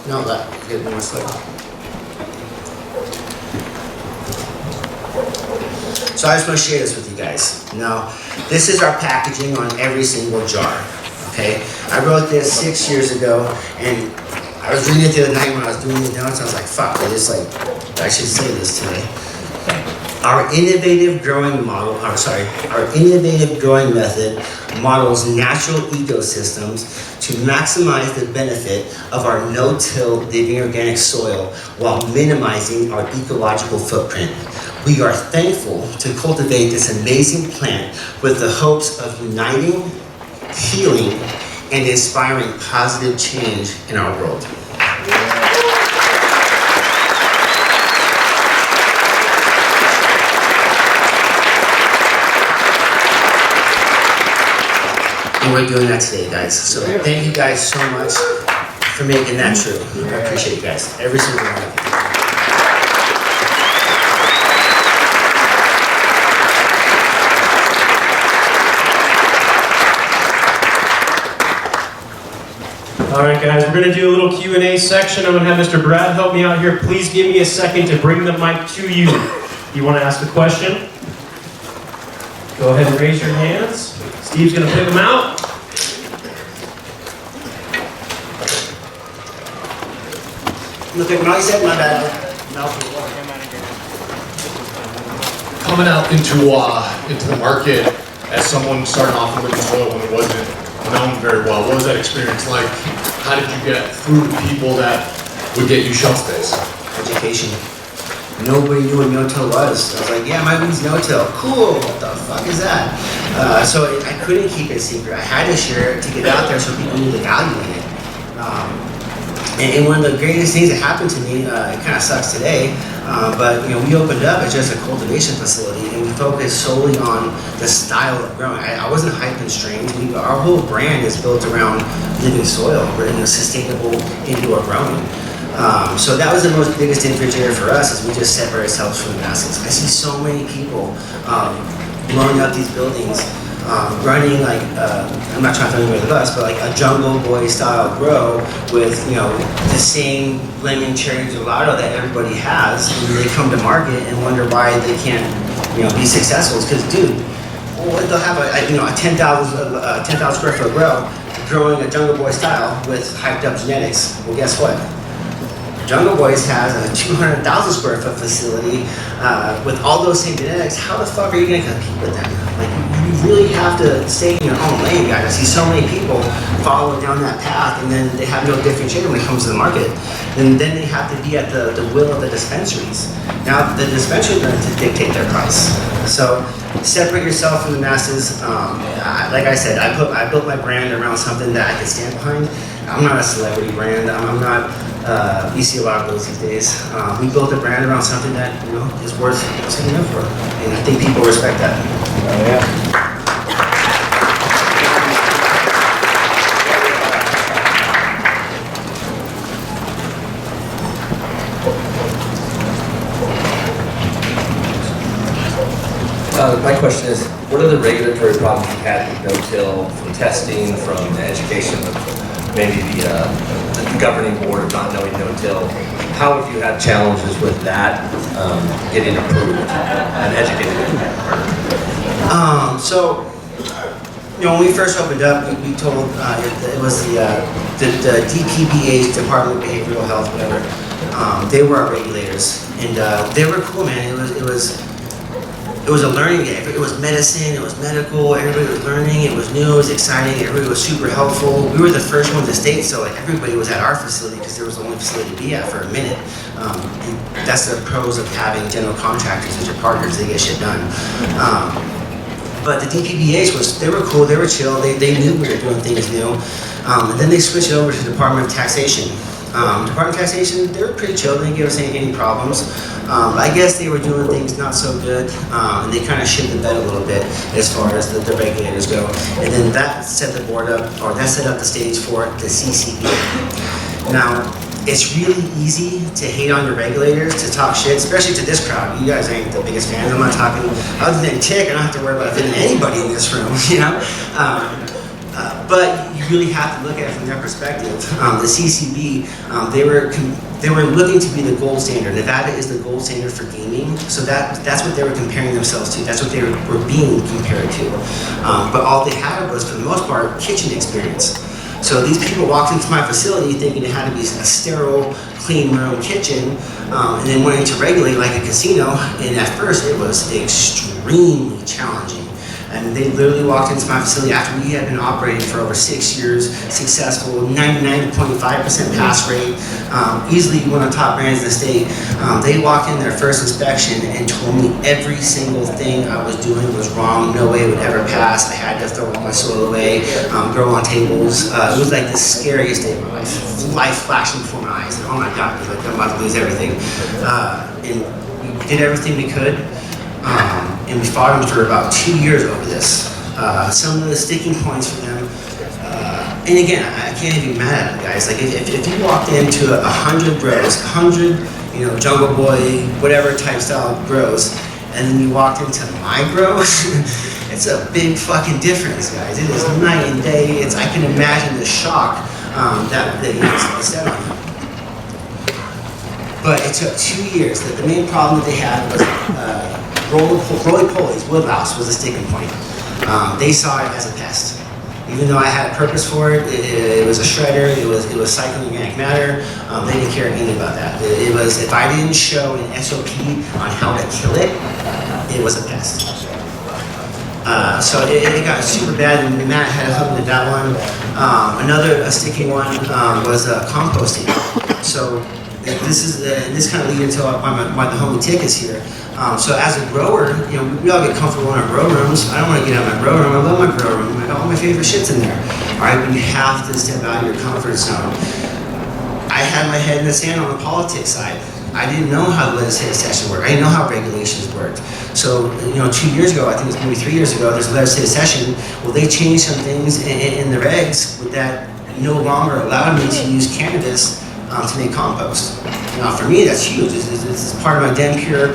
get one more slide. So I just want to share this with you guys. Now, this is our packaging on every single jar. Okay, I wrote this 6 years ago, and I was reading it the other night when I was doing the notes. I was like, "Fuck!" I should say this today. Our innovative growing method models natural ecosystems to maximize the benefit of our no-till living organic soil while minimizing our ecological footprint. We are thankful to cultivate this amazing plant with the hopes of uniting, healing, and inspiring positive change in our world. And we're doing that today, guys. So thank you guys so much for making that true. I appreciate you guys, every single one of you. All right, guys, we're going to do a little Q&A section. I'm going to have Mr. Brad help me out here. Please give me a second to bring the mic to you. You want to ask a question? Go ahead and raise your hands. Steve's going to pick them out. Look at my set, my bad. Coming out into the market as someone starting off with living soil when it wasn't known very well, what was that experience like? How did you get through to people that would get you shelf space? Education. Nobody knew what no-till was. I was like, yeah, my weed's no-till. Cool, what the fuck is that? So I couldn't keep it a secret. I had to share it to get out there so people knew the value in it. And one of the greatest things that happened to me, it kind of sucks today, but we opened up as just a cultivation facility and we focused solely on the style of growing. I wasn't hyping strains. Our whole brand is built around living soil, sustainable indoor growing. So that was the most biggest differentiator for us, is we just separate ourselves from the masses. I see so many people blowing up these buildings, running like, I'm not trying to throw anybody under the bus, but like a Jungle Boy style grow with, the same lemon cherry gelato that everybody has, and they come to market and wonder why they can't, be successful. It's because, dude, they'll have a 10,000 square foot grow growing a Jungle Boy style with hyped up genetics. Well, guess what? Jungle Boys has a 200,000 square foot facility with all those same genetics. How the fuck are you going to compete with them? Like, you really have to stay in your own lane, guys. I see so many people follow down that path and then they have no differentiator when it comes to the market. And then they have to be at the will of the dispensaries. Now, the dispensaries are going to dictate their price. So, separate yourself from the masses. Like I said, I built my brand around something that I can stand behind. I'm not a celebrity brand. I'm not. You see a lot of those these days. We built a brand around something that is worth standing up for, and I think people respect that. My question is, what are the regulatory problems you've had with no-till, from testing, from education of maybe the governing board of not knowing no-till? How have you had challenges with that getting approved and educated? So, when we first opened up, we told it was the DPBH, Department of Behavioral Health, whatever. They were our regulators, and they were cool, man. It was a learning game. It was medicine, it was medical, everybody was learning, it was new, it was exciting, everybody was super helpful. We were the first one in the state, so like everybody was at our facility because there was the only facility to be at for a minute. That's the pros of having general contractors as your partners, they get shit done. But the DPBH they were cool, they were chill, they knew we were doing things new. And then they switched over to the Department of Taxation. Department of Taxation, they were pretty chill, they didn't give us any problems. I guess they were doing things not so good, and they kind of shit the bed a little bit as far as the regulators go. And then that set the board up, or that set up the stage for the CCB. Now, it's really easy to hate on your regulators, to talk shit, especially to this crowd. You guys ain't the biggest fans. I'm not talking, other than Tick, I don't have to worry about offending anybody in this room, But you really have to look at it from their perspective. The CCB, they were looking to be the gold standard. Nevada is the gold standard for gaming, so that's what they were comparing themselves to. That's what they were being compared to. But all they had was, for the most part, kitchen experience. So these people walked into my facility thinking it had to be a sterile, clean room kitchen, and then wanting to regulate like a casino. And at first, it was extremely challenging. And they literally walked into my facility after we had been operating for over 6 years, successful, 99.5% pass rate, easily one of the top brands in the state. They walked in their first inspection and told me every single thing I was doing was wrong, no way it would ever pass. I had to throw all my soil away, grow on tables. It was like the scariest day of my life. Life flashing before my eyes. Oh my God, like I'm about to lose everything. And we did everything we could. And we fought them for about 2 years over this. Some of the sticking points for them, and again, I can't even be mad at them, guys. Like if you walked into 100 grows, 100, Jungle Boy, whatever type style grows, and then you walked into my grow, it's a big fucking difference, guys. It is night and day. I can imagine the shock that it's set on you. But it took 2 years. The main problem that they had was roly-polies, woodlouse was a sticking point. They saw it as a pest. Even though I had a purpose for it, it was a shredder, it was cycling organic matter, they didn't care anything about that. It was, if I didn't show an SOP on how to kill it, it was a pest. So it got super bad, and Matt had a hook with that one. Another sticking one was composting. So this kind of leads into why the homie tick is here. So as a grower, we all get comfortable in our grow rooms. I don't want to get out of my grow room. I love my grow room. I got all my favorite shits in there. All right, but you have to step out of your comfort zone. I had my head in the sand on the politics side. I didn't know how the legislative session worked. I didn't know how regulations worked. So, 2 years ago, I think it was maybe 3 years ago, there's a legislative session. Well, they changed some things in the regs that no longer allowed me to use cannabis to make compost. Now, for me, that's huge. This is part of my DenPure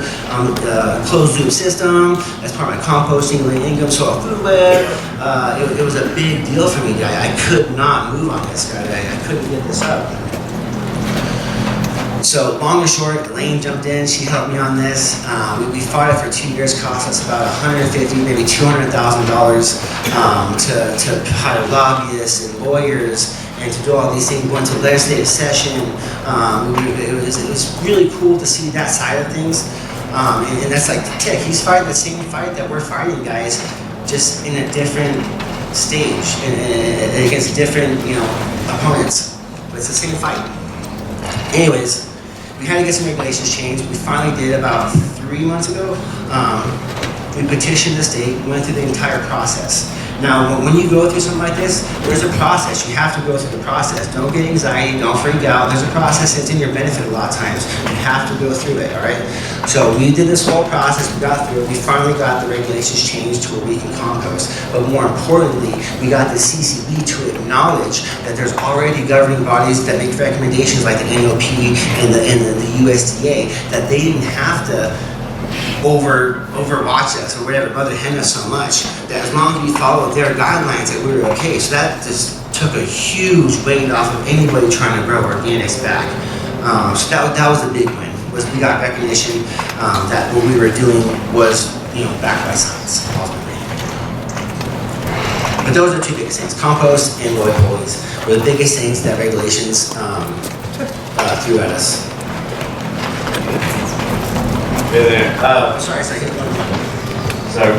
closed loop system. That's part of my composting, income, soil food web. It was a big deal for me, guy. I could not move on this, guy. I couldn't get this up. So long and short, Elaine jumped in. She helped me on this. We fought it for 2 years. Cost us about $150,000, maybe $200,000 to hire lobbyists and lawyers and to do all these things. We went to legislative session. It was really cool to see that side of things. And that's like Tech. He's fighting the same fight that we're fighting, guys, just in a different stage and against different, opponents. But it's the same fight. Anyways, we had to get some regulations changed. We finally did about 3 months ago. We petitioned the state, went through the entire process. Now, when you go through something like this, there's a process. You have to go through the process. Don't get anxiety, don't freak out. There's a process that's in your benefit a lot of times. You have to go through it, all right? So we did this whole process, we got through it. We finally got the regulations changed to where we can compost. But more importantly, we got the CCB to acknowledge that there's already governing bodies that make recommendations like the NOP and the USDA, that they didn't have to overwatch us or whatever, mother hen us so much, that as long as we followed their guidelines that we were okay. So that just took a huge weight off of anybody trying to grow organics back. So that was the big win, was we got recognition that what we were doing was backed by science, ultimately. But those are two biggest things. Compost and Lloyd Polies were the biggest things that regulations threw at us. Hey there. Sorry, second one. Sorry,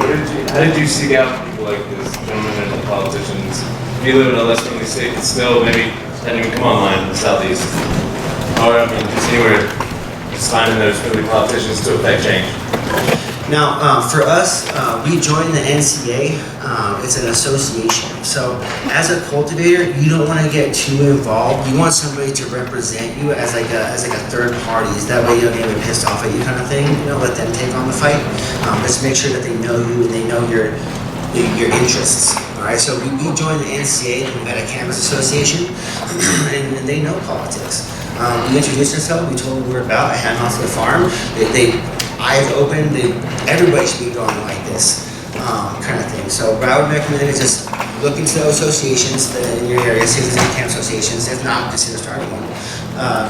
how did you seek out people like this gentleman and the politicians? You live in a less friendly state, but still maybe hadn't even come online in the southeast. Or, just anywhere, just finding those friendly politicians to affect change. Now, for us, we joined the NCA. It's an association. So, as a cultivator, you don't want to get too involved. You want somebody to represent you as like a third party. That way, you don't get pissed off at you, kind of thing. Let them take on the fight. Just make sure that they know you and they know your interests. All right. So we joined the NCA, the Nevada Cannabis Association, and they know politics. We introduced ourselves. We told them what we're about. I had them out to the farm. Eyes open, everybody should be going like this, kind of thing. So what I would recommend is just look into those associations in your area, see if there's any camp associations. If not, consider starting one.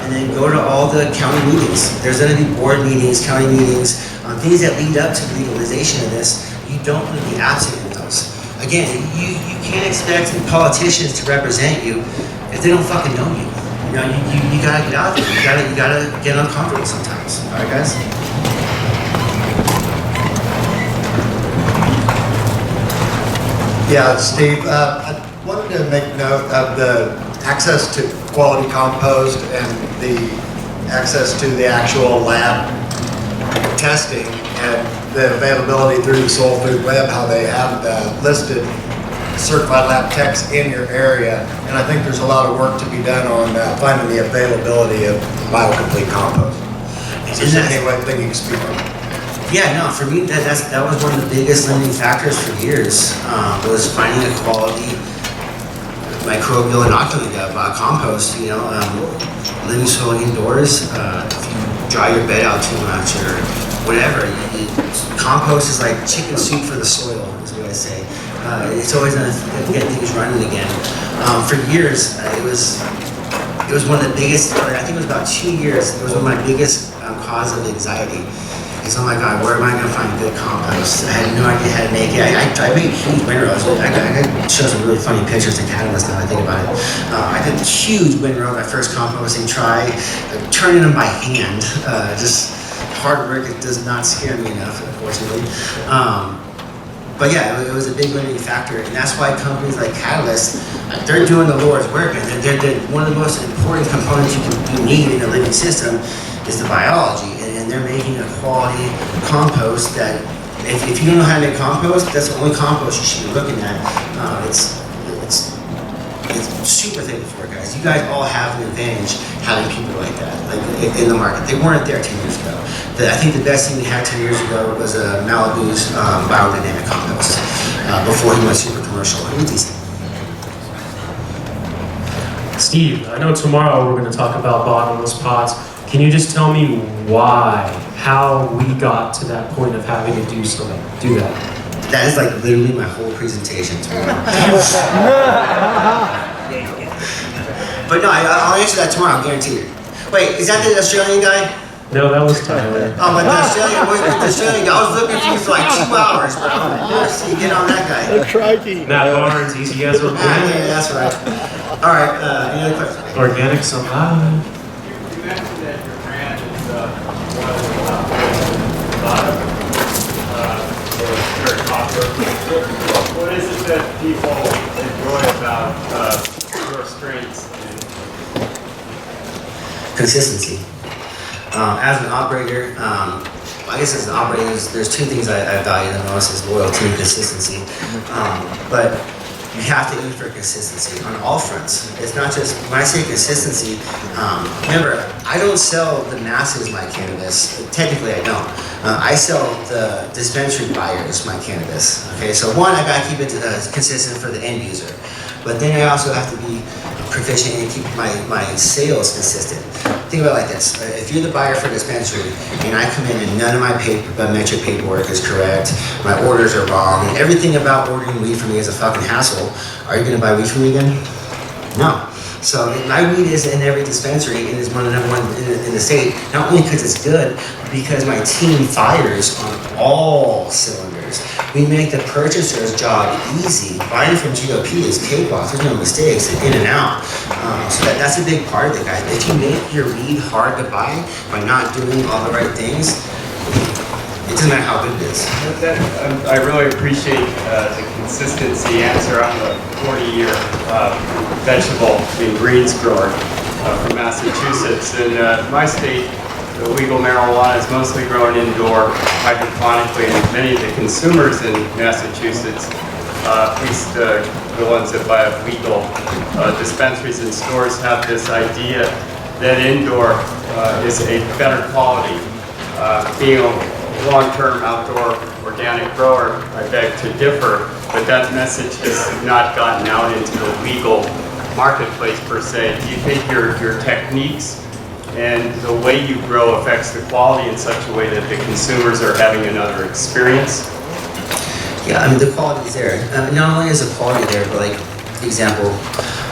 And then go to all the county meetings. There's going to be board meetings, county meetings, things that lead up to legalization of this. You don't want to be absent in those. Again, you can't expect politicians to represent you if they don't fucking know you. You gotta get out there. You gotta get uncomfortable sometimes. All right, guys? Yeah, Steve, I wanted to make note of the access to quality compost and the access to the actual lab testing and the availability through the Soul Food Web, how they have listed certified lab techs in your area. And I think there's a lot of work to be done on finding the availability of biocomplete compost. Is there anything you can speak on? Yeah, no, for me, that was one of the biggest limiting factors for years, was finding a quality microbial inoculant compost, living soil indoors. If you dry your bed out too much or whatever, compost is like chicken soup for the soil, is what I say. It's always going to get things running again. For years, it was one of the biggest, I think it was about 2 years, it was one of my biggest cause of anxiety. Because, oh my God, where am I going to find good compost? I had no idea how to make it. I made huge windrows. I could show some really funny pictures to Catalyst now that I think about it. I did a huge windrow my first composting try, turning them by hand. Just hard work. It does not scare me enough, unfortunately. But yeah, it was a big limiting factor, and that's why companies like Catalyst, they're doing the Lord's work, and they're one of the most important components you need in a living system is the biology, and they're making a quality compost that, if you don't know how to make compost, that's the only compost you should be looking at. It's super thankful for it, guys. You guys all have an advantage having people like that, like in the market. They weren't there 10 years ago. I think the best thing we had 10 years ago was Malibu's biodynamic compost before he went super commercial. It was decent. Steve, I know tomorrow we're going to talk about bottomless pots. Can you just tell me how we got to that point of having to do that? That is like literally my whole presentation tomorrow. But no, I'll answer that tomorrow, I guarantee you. Wait, is that the Australian guy? No, that was Tyler. Oh, but the Australian guy, I was looking for you for like 2 hours, bro. You get on that guy. Matt Barnes, easy as organic. Yeah, that's right. All right, any other questions? Organic supply. You mentioned that your brand is one of the very popular. What is it that people enjoy about your strengths? Consistency. As an operator, I guess as an operator, there's 2 things I value the most: is loyalty and consistency. But you have to aim for consistency on all fronts. It's not just, when I say consistency, remember, I don't sell the masses my cannabis. Technically, I don't. I sell the dispensary buyers my cannabis. Okay, so one, I gotta keep it consistent for the end user. But then I also have to be proficient and keep my sales consistent. Think about it like this. If you're the buyer for a dispensary and I come in and none of my metric paperwork is correct, my orders are wrong, and everything about ordering weed from me is a fucking hassle, are you gonna buy weed from me again? No. So my weed is in every dispensary and is one of the number 1 in the state, not only because it's good, but because my team fires on all cylinders. We make the purchaser's job easy. Buying from GOP is cakewalk. There's no mistakes, in and out. So that's a big part of it, guys. If you make your weed hard to buy by not doing all the right things, it doesn't matter how good it is. I really appreciate the consistency answer. I'm a 40-year vegetable and greens grower from Massachusetts. In my state, the legal marijuana is mostly grown indoor hydroponically, and many of the consumers in Massachusetts, at least the ones that buy legal dispensaries and stores, have this idea that indoor is a better quality. Being a long-term outdoor organic grower, I beg to differ, but that message has not gotten out into the legal marketplace per se. Do you think your techniques and the way you grow affects the quality in such a way that the consumers are having another experience? Yeah, I mean, the quality is there. Not only is the quality there, but like, example,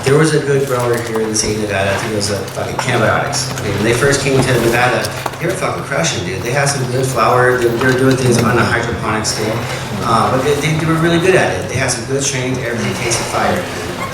there was a good grower here in the state of Nevada. I think it was fucking Cantwell. Okay, when they first came to Nevada, they were fucking crushing, dude. They had some good flower. They were doing things on a hydroponic scale, but they were really good at it. They had some good strains. Everything tasted fire,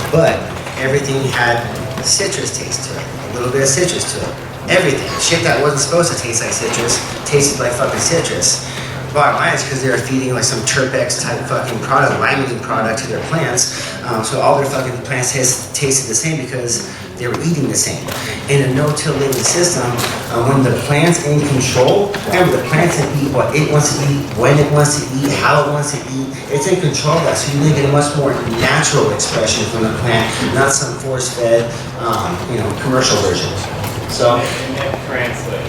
but everything had citrus taste to it. A little bit of citrus to it. Everything. Shit that wasn't supposed to taste like citrus tasted like fucking citrus. Bottom line is because they were feeding like some Terpex type fucking product, limonene product to their plants. So all their fucking plants tasted the same because they were eating the same. In a no-till living system, when the plant's in control, remember the plant's can eat what it wants to eat, when it wants to eat, how it wants to eat. It's in control of that, so you really get a much more natural expression from the plant, not some force-fed, commercial version. So,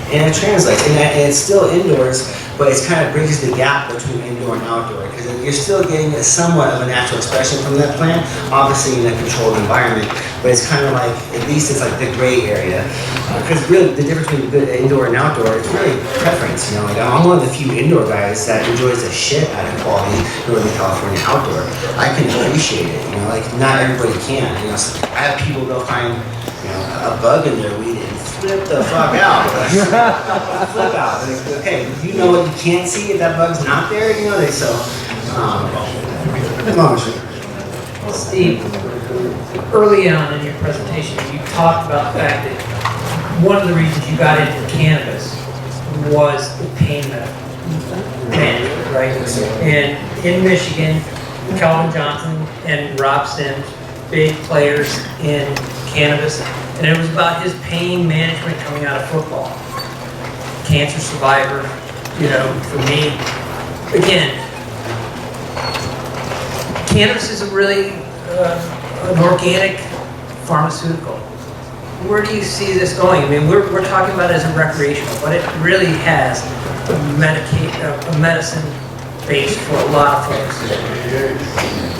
and it translates, and it's still indoors, but it kind of bridges the gap between indoor and outdoor, because you're still getting somewhat of a natural expression from that plant, obviously in a controlled environment, but it's kind of like, at least it's like the gray area. Because really, the difference between good indoor and outdoor is really preference, Like, I'm one of the few indoor guys that enjoys the shit out of quality Northern California outdoor. I can appreciate it, like, not everybody can, So I have people, they'll find, a bug in their weed and flip the fuck out. Flip out. Like, okay, you know what you can't see if that bug's not there, Well, Steve, early on in your presentation, you talked about the fact that one of the reasons you got into cannabis was the pain management. right? And in Michigan, Calvin Johnson and Rob Sims, big players in cannabis, and it was about his pain management coming out of football. Cancer survivor, you know, for me. Again, cannabis is a really an organic pharmaceutical. Where do you see this going? I mean, we're talking about it as a recreational, but it really has a medicine base for a lot of folks.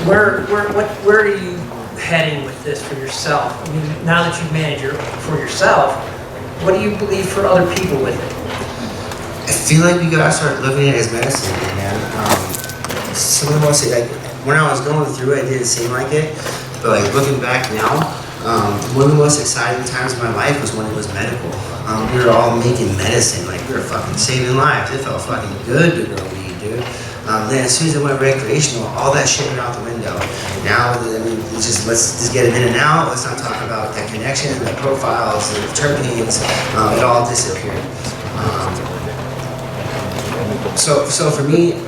Where are you heading with this for yourself? I mean, now that you've managed for yourself, what do you believe for other people with it? I feel like we gotta start looking at it as medicine, man. Someone wants to say, like, when I was going through it, it didn't seem like it, but like looking back now, one of the most exciting times of my life was when it was medical. We were all making medicine, like we were fucking saving lives. It felt fucking good to grow weed, dude. Then as soon as it went recreational, all that shit went out the window. Now, I mean, let's just get it in and out. Let's not talk about that connection, the profiles, the terpenes. It all disappeared. So for me,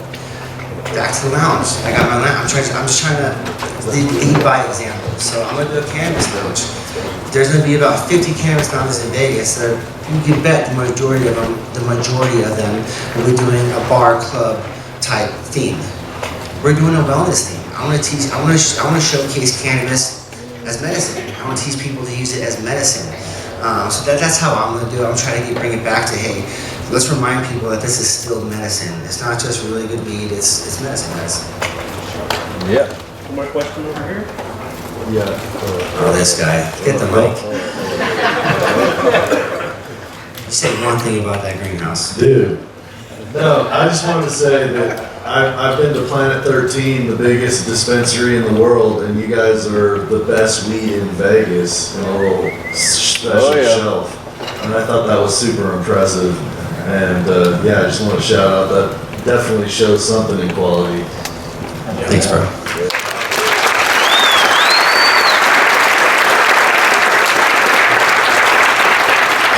back to the lounge. I got my lounge. I'm just trying to lead by example. So I'm gonna do a cannabis lounge. There's gonna be about 50 cannabis lounges in Vegas. So you can bet the majority of them will be doing a bar club type theme. We're doing a wellness theme. I want to showcase cannabis as medicine. I want to teach people to use it as medicine. So that's how I'm gonna do it. I'm trying to bring it back to, hey, let's remind people that this is still medicine. It's not just really good weed. It's medicine, guys. Yeah. One more question over here. Yeah. Oh, this guy. Get the mic. You said one thing about that greenhouse. Dude. No, I just wanted to say that I've been to Planet 13, the biggest dispensary in the world, and you guys are the best weed in Vegas in a little special shelf. And I thought that was super impressive. And yeah, I just want to shout out that definitely shows something in quality. Thanks, bro.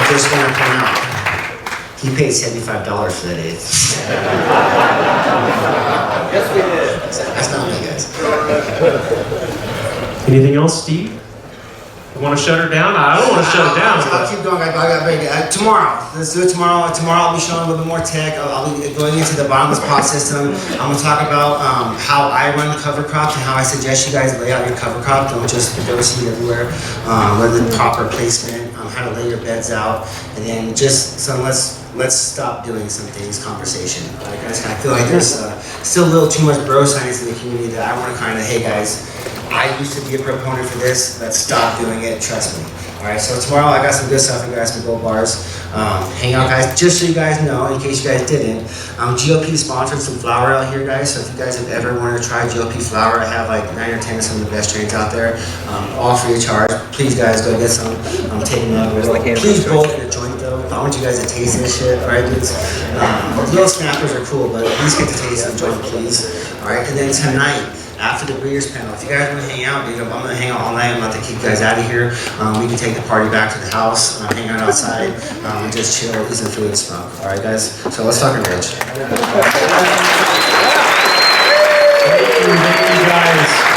I just want to point out, he paid $75 for that aid. Yes, we did. That's not me, guys. Anything else, Steve? You want to shut her down? I don't want to shut her down. I'll keep going. I got tomorrow. Let's do it tomorrow. Tomorrow I'll be showing a little bit more tech. I'll be going into the bottomless pot system. I'm gonna talk about how I run cover crops and how I suggest you guys lay out your cover crop. Don't just throw seed everywhere. What the proper placement, how to lay your beds out, and then just let's stop doing some things. Conversation. Guys, I feel like there's still a little too much bro science in the community that I want to kind of, hey guys, I used to be a proponent for this. Let's stop doing it. Trust me. All right. So tomorrow I got some good stuff for you guys, some gold bars. Hang out, guys. Just so you guys know, in case you guys didn't, GOP sponsored some flour out here, guys. So if you guys have ever wanted to try GOP flour, I have like 9 or 10 of some of the best strains out there, all free of charge. Please, guys, go get some. Take them out. Please roll in a joint though. I want you guys to taste this shit. All right, dudes. Little snappers are cool, but at least get to taste the joint, please. All right. And then tonight, after the Breeders' Panel, if you guys want to hang out, dude, I'm going to hang out all night. I'm about to keep you guys out of here. We can take the party back to the house, hang out outside, and just chill, eat some food and smoke. All right, guys? So let's fucking rich. Thank you, guys.